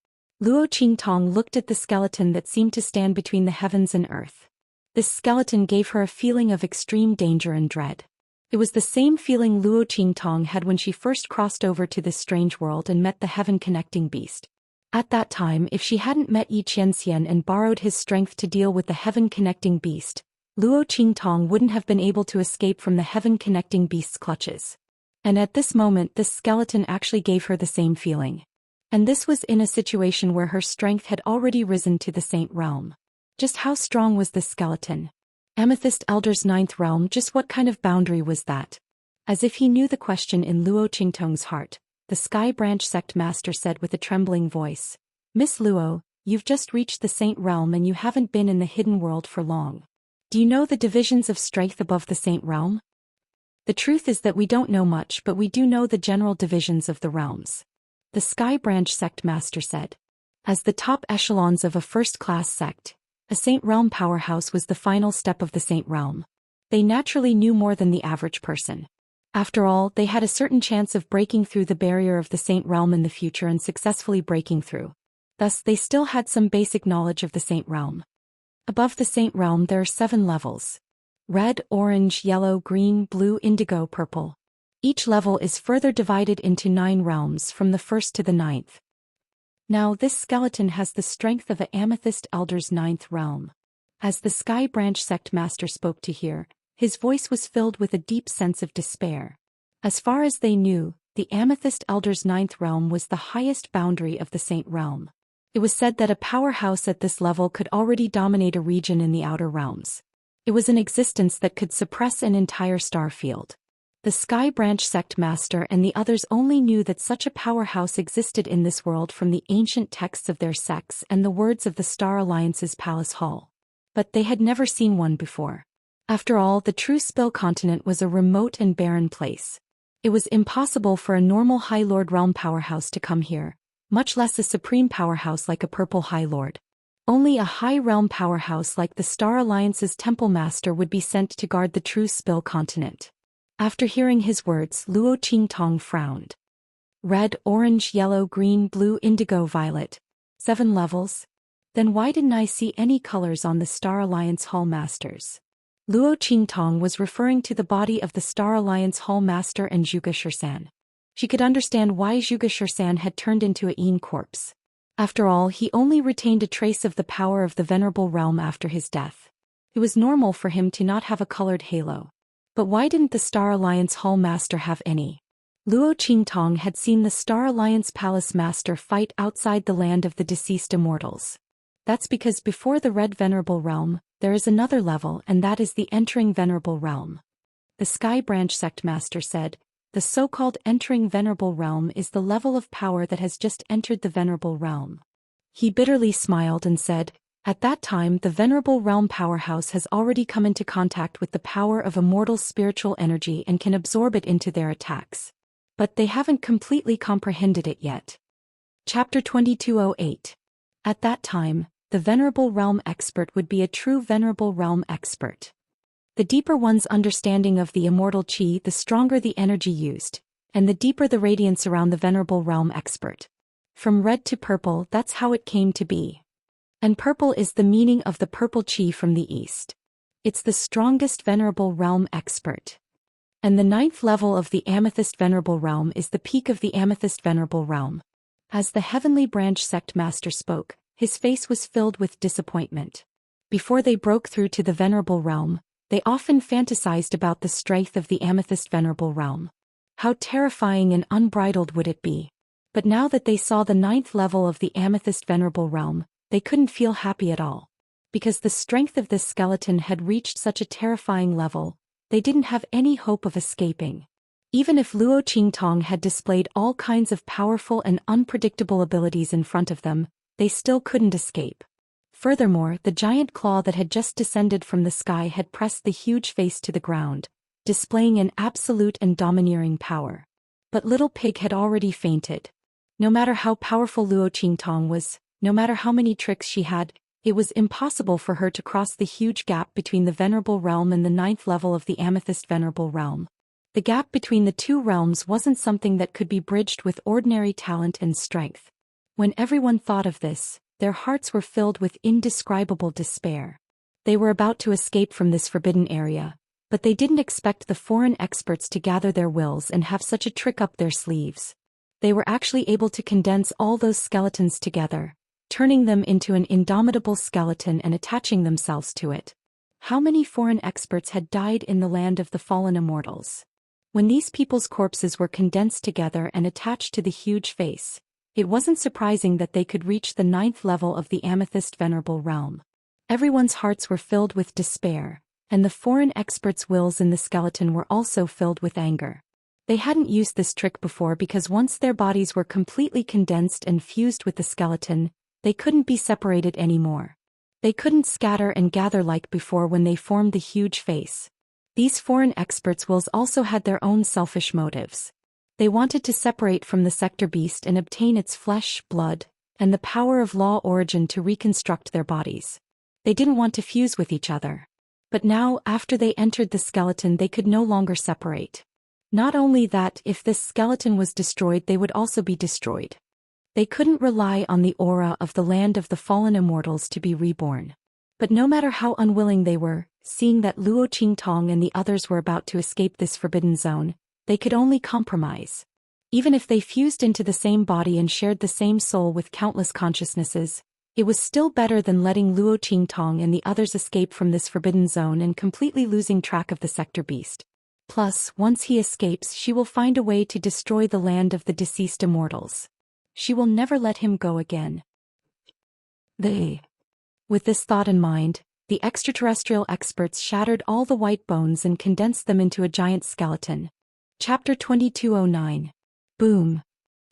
Luo Qingtong looked at the skeleton that seemed to stand between the heavens and earth. This skeleton gave her a feeling of extreme danger and dread. It was the same feeling Luo Qingtong had when she first crossed over to this strange world and met the heaven-connecting beast. At that time, if she hadn't met Xianxia and borrowed his strength to deal with the heaven-connecting beast, Luo Qingtong wouldn't have been able to escape from the heaven-connecting beast's clutches. And at this moment this skeleton actually gave her the same feeling. And this was in a situation where her strength had already risen to the Saint Realm. Just how strong was this skeleton? Amethyst Elder's Ninth Realm, just what kind of boundary was that? As if he knew the question in Luo Qingtong's heart, the Sky Branch sect master said with a trembling voice, "Miss Luo, you've just reached the Saint Realm and you haven't been in the hidden world for long. Do you know the divisions of strength above the Saint Realm?" The truth is that we don't know much, but we do know the general divisions of the realms. The Sky Branch sect master said. As the top echelons of a first-class sect, a Saint Realm powerhouse was the final step of the Saint Realm. They naturally knew more than the average person. After all, they had a certain chance of breaking through the barrier of the Saint Realm in the future and successfully breaking through. Thus, they still had some basic knowledge of the Saint Realm. Above the Saint Realm there are 7 levels. Red, orange, yellow, green, blue, indigo, purple. Each level is further divided into 9 realms from the 1st to the 9th. Now this skeleton has the strength of an Amethyst Elder's 9th realm. As the Sky Branch sect master spoke to hear, his voice was filled with a deep sense of despair. As far as they knew, the Amethyst Elder's 9th realm was the highest boundary of the Saint Realm. It was said that a powerhouse at this level could already dominate a region in the outer realms. It was an existence that could suppress an entire star field. The Sky Branch sect master and the others only knew that such a powerhouse existed in this world from the ancient texts of their sects and the words of the Star Alliance's palace hall. But they had never seen one before. After all, the true Spill continent was a remote and barren place. It was impossible for a normal High Lord realm powerhouse to come here, much less a supreme powerhouse like a Purple High Lord. Only a high realm powerhouse like the Star Alliance's Temple Master would be sent to guard the true Spill continent. After hearing his words, Luo Qingtong frowned. Red, orange, yellow, green, blue, indigo, violet. 7 levels? Then why didn't I see any colors on the Star Alliance Hall Masters? Luo Qingtong was referring to the body of the Star Alliance Hall Master and Zhou Xian. She could understand why Zhou Xian had turned into a Yin corpse. After all, he only retained a trace of the power of the Venerable Realm after his death. It was normal for him to not have a colored halo. But why didn't the Star Alliance Hall Master have any? Luo Qingtong had seen the Star Alliance Palace Master fight outside the land of the deceased immortals. That's because before the Red Venerable Realm, there is another level, and that is the Entering Venerable Realm. The Sky Branch Sect Master said, the so-called Entering Venerable Realm is the level of power that has just entered the Venerable Realm. He bitterly smiled and said, at that time the Venerable Realm powerhouse has already come into contact with the power of immortal spiritual energy and can absorb it into their attacks. But they haven't completely comprehended it yet. Chapter 2208. At that time, the Venerable Realm expert would be a true Venerable Realm expert. The deeper one's understanding of the immortal qi, the stronger the energy used, and the deeper the radiance around the venerable realm expert. From red to purple, that's how it came to be. And purple is the meaning of the purple qi from the east. It's the strongest venerable realm expert. And the 9th level of the amethyst venerable realm is the peak of the amethyst venerable realm. As the heavenly branch sect master spoke, his face was filled with disappointment. Before they broke through to the venerable realm, they often fantasized about the strength of the amethyst venerable realm. How terrifying and unbridled would it be? But now that they saw the 9th level of the amethyst venerable realm, they couldn't feel happy at all. Because the strength of this skeleton had reached such a terrifying level, they didn't have any hope of escaping. Even if Luo Qingtong had displayed all kinds of powerful and unpredictable abilities in front of them, they still couldn't escape. Furthermore, the giant claw that had just descended from the sky had pressed the huge face to the ground, displaying an absolute and domineering power. But Little Pig had already fainted. No matter how powerful Luo Qingtong was, no matter how many tricks she had, it was impossible for her to cross the huge gap between the venerable realm and the 9th level of the amethyst venerable realm. The gap between the two realms wasn't something that could be bridged with ordinary talent and strength. When everyone thought of this, their hearts were filled with indescribable despair. They were about to escape from this forbidden area, but they didn't expect the foreign experts to gather their wills and have such a trick up their sleeves. They were actually able to condense all those skeletons together, turning them into an indomitable skeleton and attaching themselves to it. How many foreign experts had died in the land of the fallen immortals? When these people's corpses were condensed together and attached to the huge face, it wasn't surprising that they could reach the 9th level of the amethyst venerable realm. Everyone's hearts were filled with despair, and the foreign experts' wills in the skeleton were also filled with anger. They hadn't used this trick before because once their bodies were completely condensed and fused with the skeleton, they couldn't be separated anymore. They couldn't scatter and gather like before when they formed the huge face. These foreign experts' wills also had their own selfish motives. They wanted to separate from the sector beast and obtain its flesh, blood, and the power of law origin to reconstruct their bodies. They didn't want to fuse with each other. But now, after they entered the skeleton, they could no longer separate. Not only that, if this skeleton was destroyed, they would also be destroyed. They couldn't rely on the aura of the land of the fallen immortals to be reborn. But no matter how unwilling they were, seeing that Luo Qingtong and the others were about to escape this forbidden zone, they could only compromise. Even if they fused into the same body and shared the same soul with countless consciousnesses, it was still better than letting Luo Qingtong and the others escape from this forbidden zone and completely losing track of the sector beast. Plus, once he escapes, she will find a way to destroy the land of the deceased immortals. She will never let him go again. With this thought in mind, the extraterrestrial experts shattered all the white bones and condensed them into a giant skeleton. Chapter 2209. Boom.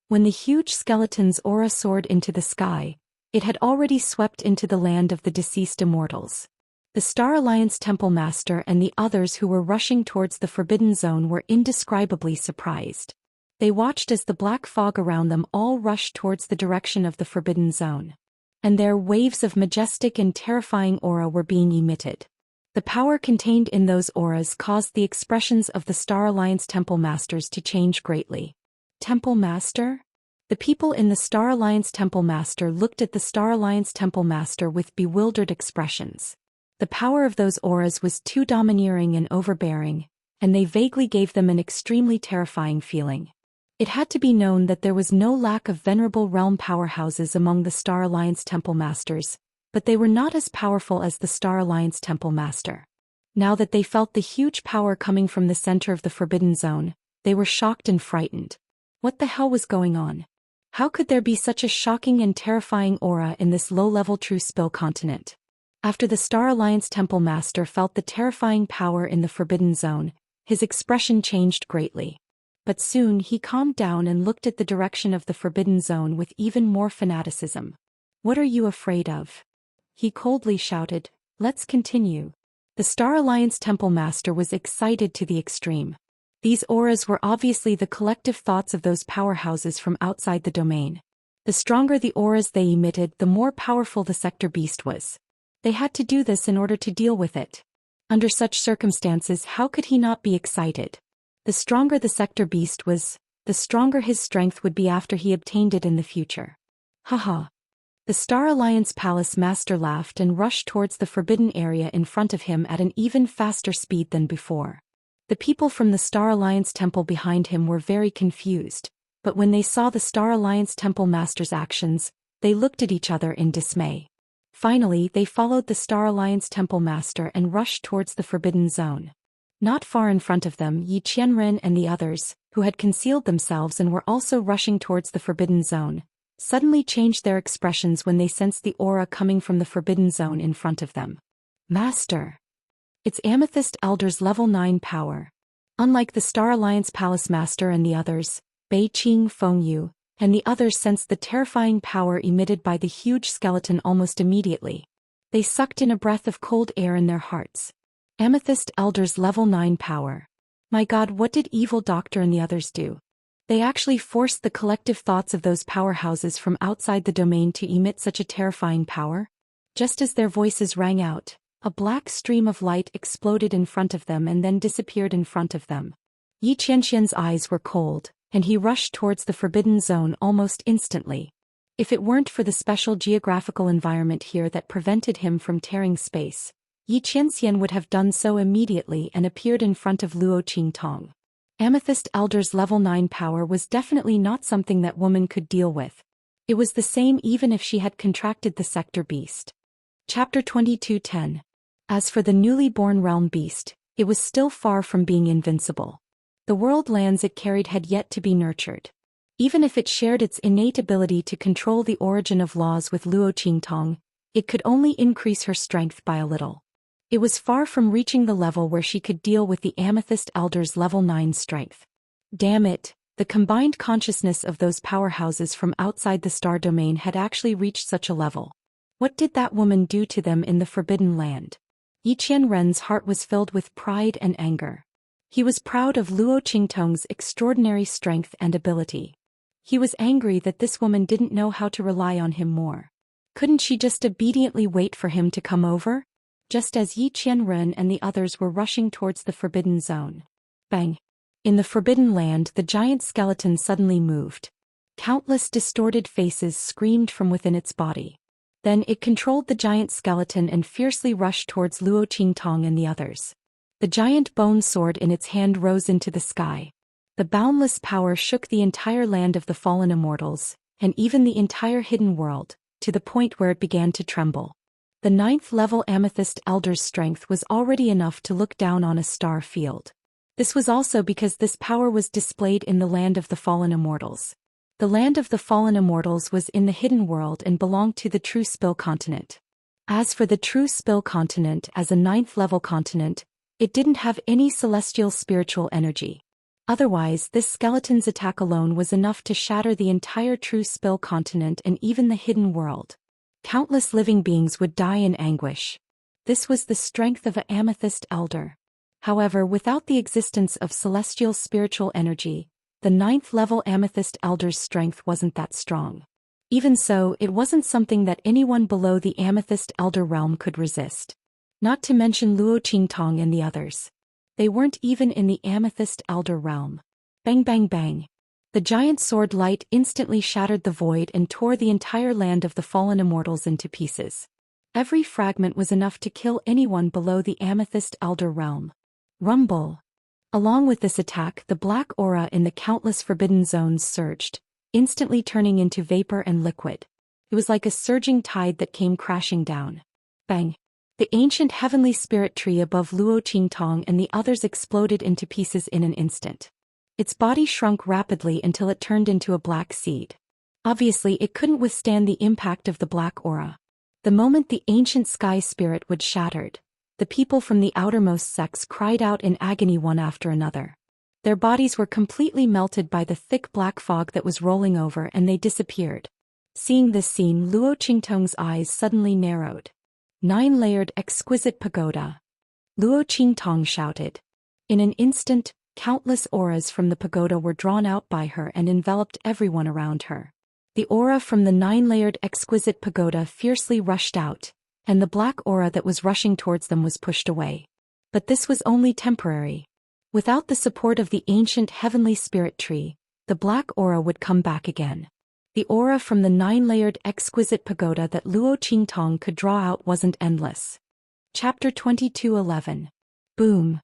When the huge skeleton's aura soared into the sky, it had already swept into the land of the deceased immortals. The Star Alliance Temple Master and the others who were rushing towards the Forbidden Zone were indescribably surprised. They watched as the black fog around them all rushed towards the direction of the Forbidden Zone. And there waves of majestic and terrifying aura were being emitted. The power contained in those auras caused the expressions of the Star Alliance Temple Masters to change greatly. Temple Master? The people in the Star Alliance Temple Master looked at the Star Alliance Temple Master with bewildered expressions. The power of those auras was too domineering and overbearing, and they vaguely gave them an extremely terrifying feeling. It had to be known that there was no lack of venerable realm powerhouses among the Star Alliance Temple Masters, but they were not as powerful as the Star Alliance Temple Master. Now that they felt the huge power coming from the center of the Forbidden Zone, they were shocked and frightened. What the hell was going on? How could there be such a shocking and terrifying aura in this low-level True Spill continent? After the Star Alliance Temple Master felt the terrifying power in the Forbidden Zone, his expression changed greatly. But soon he calmed down and looked at the direction of the Forbidden Zone with even more fanaticism. "What are you afraid of?" he coldly shouted. "Let's continue." The Star Alliance Temple Master was excited to the extreme. These auras were obviously the collective thoughts of those powerhouses from outside the domain. The stronger the auras they emitted, the more powerful the sector beast was. They had to do this in order to deal with it. Under such circumstances, how could he not be excited? The stronger the sector beast was, the stronger his strength would be after he obtained it in the future. Haha. The Star Alliance Palace Master laughed and rushed towards the forbidden area in front of him at an even faster speed than before. The people from the Star Alliance Temple behind him were very confused, but when they saw the Star Alliance Temple Master's actions, they looked at each other in dismay. Finally, they followed the Star Alliance Temple Master and rushed towards the Forbidden Zone. Not far in front of them, Yi Qianren and the others, who had concealed themselves and were also rushing towards the Forbidden Zone, suddenly changed their expressions when they sensed the aura coming from the Forbidden Zone in front of them. Master! It's Amethyst Elder's level 9 power. Unlike the Star Alliance Palace Master and the others, Bei Qing Fengyu, and the others sensed the terrifying power emitted by the huge skeleton almost immediately. They sucked in a breath of cold air in their hearts. Amethyst Elder's level 9 power. My God, what did Evil Doctor and the others do? They actually forced the collective thoughts of those powerhouses from outside the domain to emit such a terrifying power? Just as their voices rang out, a black stream of light exploded in front of them and then disappeared in front of them. Yi Qianxian's eyes were cold, and he rushed towards the Forbidden Zone almost instantly. If it weren't for the special geographical environment here that prevented him from tearing space, Yi Qianxian would have done so immediately and appeared in front of Luo Qingtong. Amethyst Elder's level 9 power was definitely not something that woman could deal with. It was the same even if she had contracted the sector beast. Chapter 22:10. As for the newly born realm beast, it was still far from being invincible. The world lands it carried had yet to be nurtured. Even if it shared its innate ability to control the origin of laws with Luo Qingtong, it could only increase her strength by a little. It was far from reaching the level where she could deal with the Amethyst Elder's level 9 strength. Damn it, the combined consciousness of those powerhouses from outside the star domain had actually reached such a level. What did that woman do to them in the Forbidden Land? Yi Qianren's heart was filled with pride and anger. He was proud of Luo Qingtong's extraordinary strength and ability. He was angry that this woman didn't know how to rely on him more. Couldn't she just obediently wait for him to come over? Just as Yi Qianren and the others were rushing towards the Forbidden Zone. Bang! In the Forbidden Land, the giant skeleton suddenly moved. Countless distorted faces screamed from within its body. Then it controlled the giant skeleton and fiercely rushed towards Luo Qingtong and the others. The giant bone sword in its hand rose into the sky. The boundless power shook the entire land of the fallen immortals, and even the entire hidden world, to the point where it began to tremble. The 9th level Amethyst Elder's strength was already enough to look down on a star field. This was also because this power was displayed in the land of the fallen immortals. The land of the fallen immortals was in the hidden world and belonged to the True Spill continent. As for the True Spill continent as a 9th level continent, it didn't have any celestial spiritual energy. Otherwise, this skeleton's attack alone was enough to shatter the entire True Spill continent and even the hidden world. Countless living beings would die in anguish. This was the strength of an Amethyst Elder. However, without the existence of celestial spiritual energy, the 9th level Amethyst Elder's strength wasn't that strong. Even so, it wasn't something that anyone below the Amethyst Elder realm could resist. Not to mention Luo Qingtong and the others. They weren't even in the Amethyst Elder realm. Bang bang bang. The giant sword light instantly shattered the void and tore the entire land of the fallen immortals into pieces. Every fragment was enough to kill anyone below the Amethyst Elder realm. Rumble. Along with this attack, the black aura in the countless forbidden zones surged, instantly turning into vapor and liquid. It was like a surging tide that came crashing down. Bang. The ancient heavenly spirit tree above Luo Qingtong and the others exploded into pieces in an instant. Its body shrunk rapidly until it turned into a black seed. Obviously, it couldn't withstand the impact of the black aura. The moment the ancient sky spirit would shattered, the people from the outermost sects cried out in agony one after another. Their bodies were completely melted by the thick black fog that was rolling over and they disappeared. Seeing this scene, Luo Qingtong's eyes suddenly narrowed. 9-layered exquisite pagoda. Luo Qingtong shouted. In an instant, countless auras from the pagoda were drawn out by her and enveloped everyone around her. The aura from the 9-layered exquisite pagoda fiercely rushed out, and the black aura that was rushing towards them was pushed away. But this was only temporary. Without the support of the ancient heavenly spirit tree, the black aura would come back again. The aura from the 9-layered exquisite pagoda that Luo Qingtong could draw out wasn't endless. Chapter 22:11. Boom.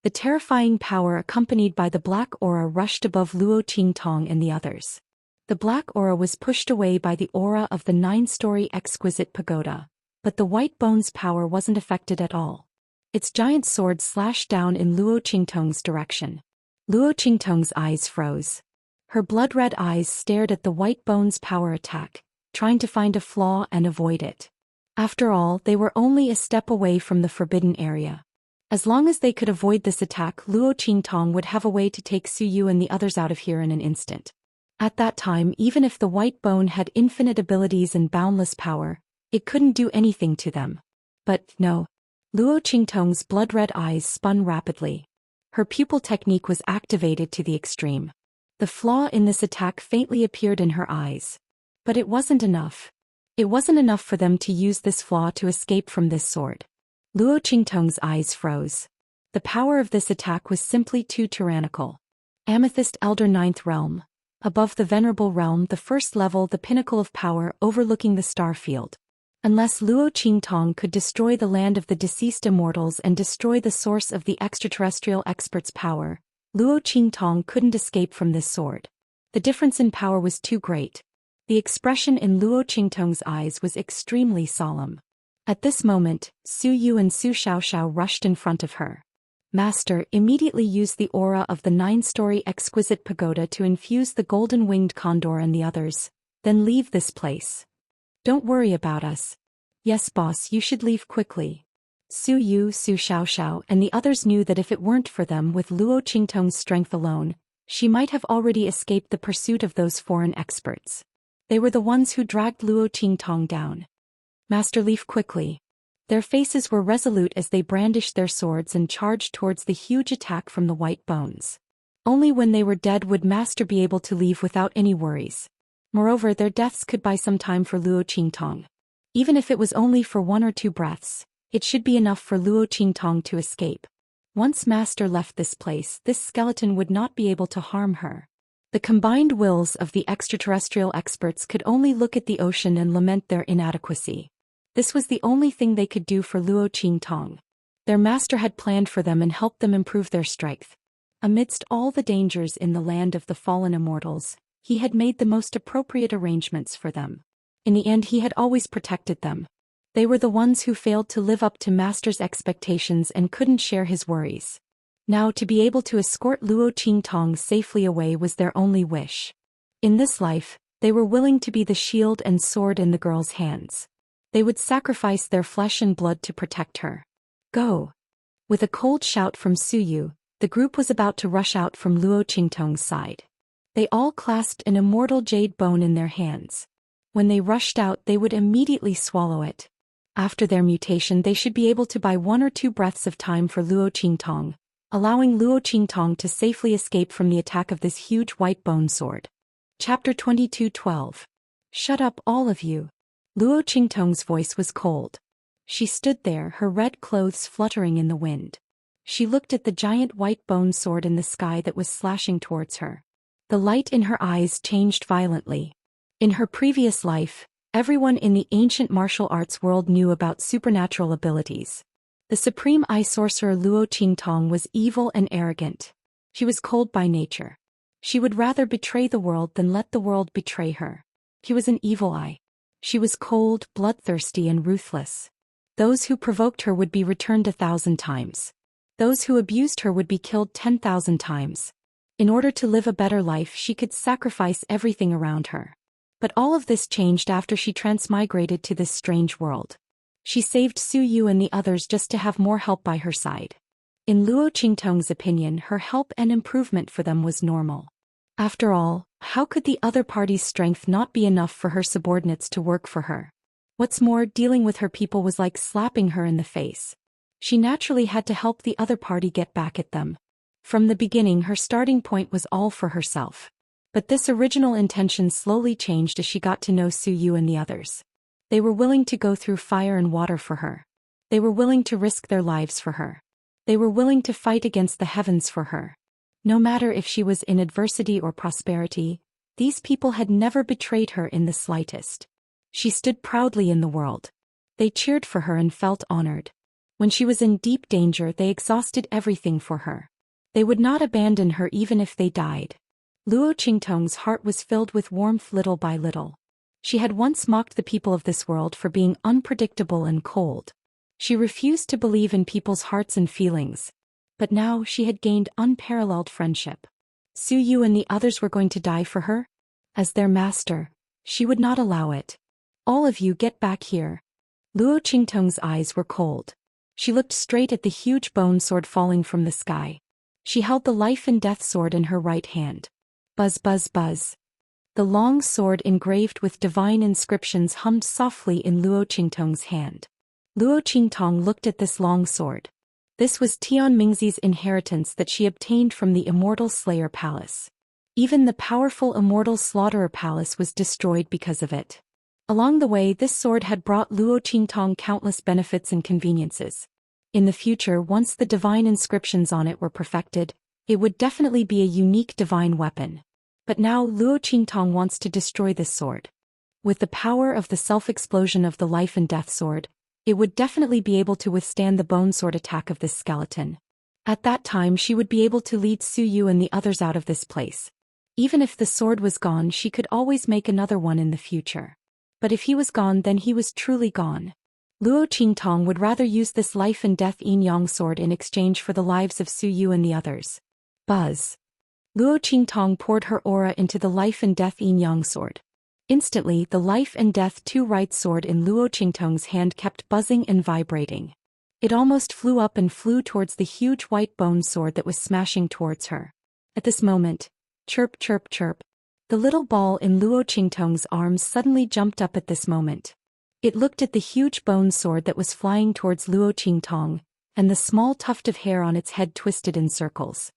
The terrifying power accompanied by the black aura rushed above Luo Qingtong and the others. The black aura was pushed away by the aura of the 9-story exquisite pagoda, but the white bone's power wasn't affected at all. Its giant sword slashed down in Luo Qingtong's direction. Luo Qingtong's eyes froze. Her blood-red eyes stared at the white bone's power attack, trying to find a flaw and avoid it. After all, they were only a step away from the forbidden area. As long as they could avoid this attack, Luo Qingtong would have a way to take Su Yu and the others out of here in an instant. At that time, even if the white bone had infinite abilities and boundless power, it couldn't do anything to them. But no. Luo Qingtong's blood-red eyes spun rapidly. Her pupil technique was activated to the extreme. The flaw in this attack faintly appeared in her eyes. But it wasn't enough. It wasn't enough for them to use this flaw to escape from this sword. Luo Qingtong's eyes froze. The power of this attack was simply too tyrannical. Amethyst Elder 9th Realm. Above the Venerable Realm, the first level, the pinnacle of power overlooking the star field. Unless Luo Qingtong could destroy the land of the deceased immortals and destroy the source of the extraterrestrial expert's power, Luo Qingtong couldn't escape from this sword. The difference in power was too great. The expression in Luo Qingtong's eyes was extremely solemn. At this moment, Su Yu and Su Xiaoxiao rushed in front of her. Master immediately used the aura of the 9-story exquisite pagoda to infuse the golden-winged condor and the others, then leave this place. Don't worry about us. Yes, boss, you should leave quickly. Su Yu, Su Xiaoxiao, and the others knew that if it weren't for them with Luo Qingtong's strength alone, she might have already escaped the pursuit of those foreign experts. They were the ones who dragged Luo Qingtong down. Master, leave quickly. Their faces were resolute as they brandished their swords and charged towards the huge attack from the white bones. Only when they were dead would Master be able to leave without any worries. Moreover, their deaths could buy some time for Luo Qingtong. Even if it was only for 1 or 2 breaths, it should be enough for Luo Qingtong to escape. Once Master left this place, this skeleton would not be able to harm her. The combined wills of the extraterrestrial experts could only look at the ocean and lament their inadequacy. This was the only thing they could do for Luo Qingtong. Their master had planned for them and helped them improve their strength. Amidst all the dangers in the land of the fallen immortals, he had made the most appropriate arrangements for them. In the end, he had always protected them. They were the ones who failed to live up to Master's expectations and couldn't share his worries. Now, to be able to escort Luo Qingtong safely away was their only wish. In this life, they were willing to be the shield and sword in the girl's hands. They would sacrifice their flesh and blood to protect her. Go! With a cold shout from Su Yu, the group was about to rush out from Luo Qingtong's side. They all clasped an immortal jade bone in their hands. When they rushed out, they would immediately swallow it. After their mutation, they should be able to buy 1 or 2 breaths of time for Luo Qingtong, allowing Luo Qingtong to safely escape from the attack of this huge white bone sword. Chapter 22:12. Shut up, all of you. Luo Qingtong's voice was cold. She stood there, her red clothes fluttering in the wind. She looked at the giant white bone sword in the sky that was slashing towards her. The light in her eyes changed violently. In her previous life, everyone in the ancient martial arts world knew about supernatural abilities. The supreme eye sorcerer Luo Qingtong was evil and arrogant. She was cold by nature. She would rather betray the world than let the world betray her. She was an evil eye. She was cold, bloodthirsty, and ruthless. Those who provoked her would be returned 1,000 times. Those who abused her would be killed 10,000 times. In order to live a better life, she could sacrifice everything around her. But all of this changed after she transmigrated to this strange world. She saved Su Yu and the others just to have more help by her side. In Luo Qingtong's opinion, her help and improvement for them was normal. After all, how could the other party's strength not be enough for her subordinates to work for her? What's more, dealing with her people was like slapping her in the face. She naturally had to help the other party get back at them. From the beginning, her starting point was all for herself. But this original intention slowly changed as she got to know Su Yu and the others. They were willing to go through fire and water for her. They were willing to risk their lives for her. They were willing to fight against the heavens for her. No matter if she was in adversity or prosperity, these people had never betrayed her in the slightest. She stood proudly in the world. They cheered for her and felt honored. When she was in deep danger, they exhausted everything for her. They would not abandon her even if they died. Luo Qingtong's heart was filled with warmth little by little. She had once mocked the people of this world for being unpredictable and cold. She refused to believe in people's hearts and feelings. But now she had gained unparalleled friendship. Su Yu and the others were going to die for her? As their master, she would not allow it. All of you get back here. Luo Qingtong's eyes were cold. She looked straight at the huge bone sword falling from the sky. She held the life and death sword in her right hand. Buzz buzz buzz. The long sword engraved with divine inscriptions hummed softly in Luo Qingtong's hand. Luo Qingtong looked at this long sword. This was Tian Mingzi's inheritance that she obtained from the Immortal Slayer Palace. Even the powerful Immortal Slaughterer Palace was destroyed because of it. Along the way, this sword had brought Luo Qingtong countless benefits and conveniences. In the future, once the divine inscriptions on it were perfected, it would definitely be a unique divine weapon. But now Luo Qingtong wants to destroy this sword. With the power of the self-explosion of the life and death sword, it would definitely be able to withstand the bone sword attack of this skeleton. At that time she would be able to lead Su Yu and the others out of this place. Even if the sword was gone, she could always make another one in the future. But if he was gone, then he was truly gone. Luo Qingtong would rather use this life and death yin-yang sword in exchange for the lives of Su Yu and the others. Buzz. Luo Qingtong poured her aura into the life and death yin-yang sword. Instantly, the life and death two-right sword in Luo Qingtong's hand kept buzzing and vibrating. It almost flew up and flew towards the huge white bone sword that was smashing towards her. At this moment, chirp chirp chirp, the little ball in Luo Qingtong's arms suddenly jumped up at this moment. It looked at the huge bone sword that was flying towards Luo Qingtong, and the small tuft of hair on its head twisted in circles.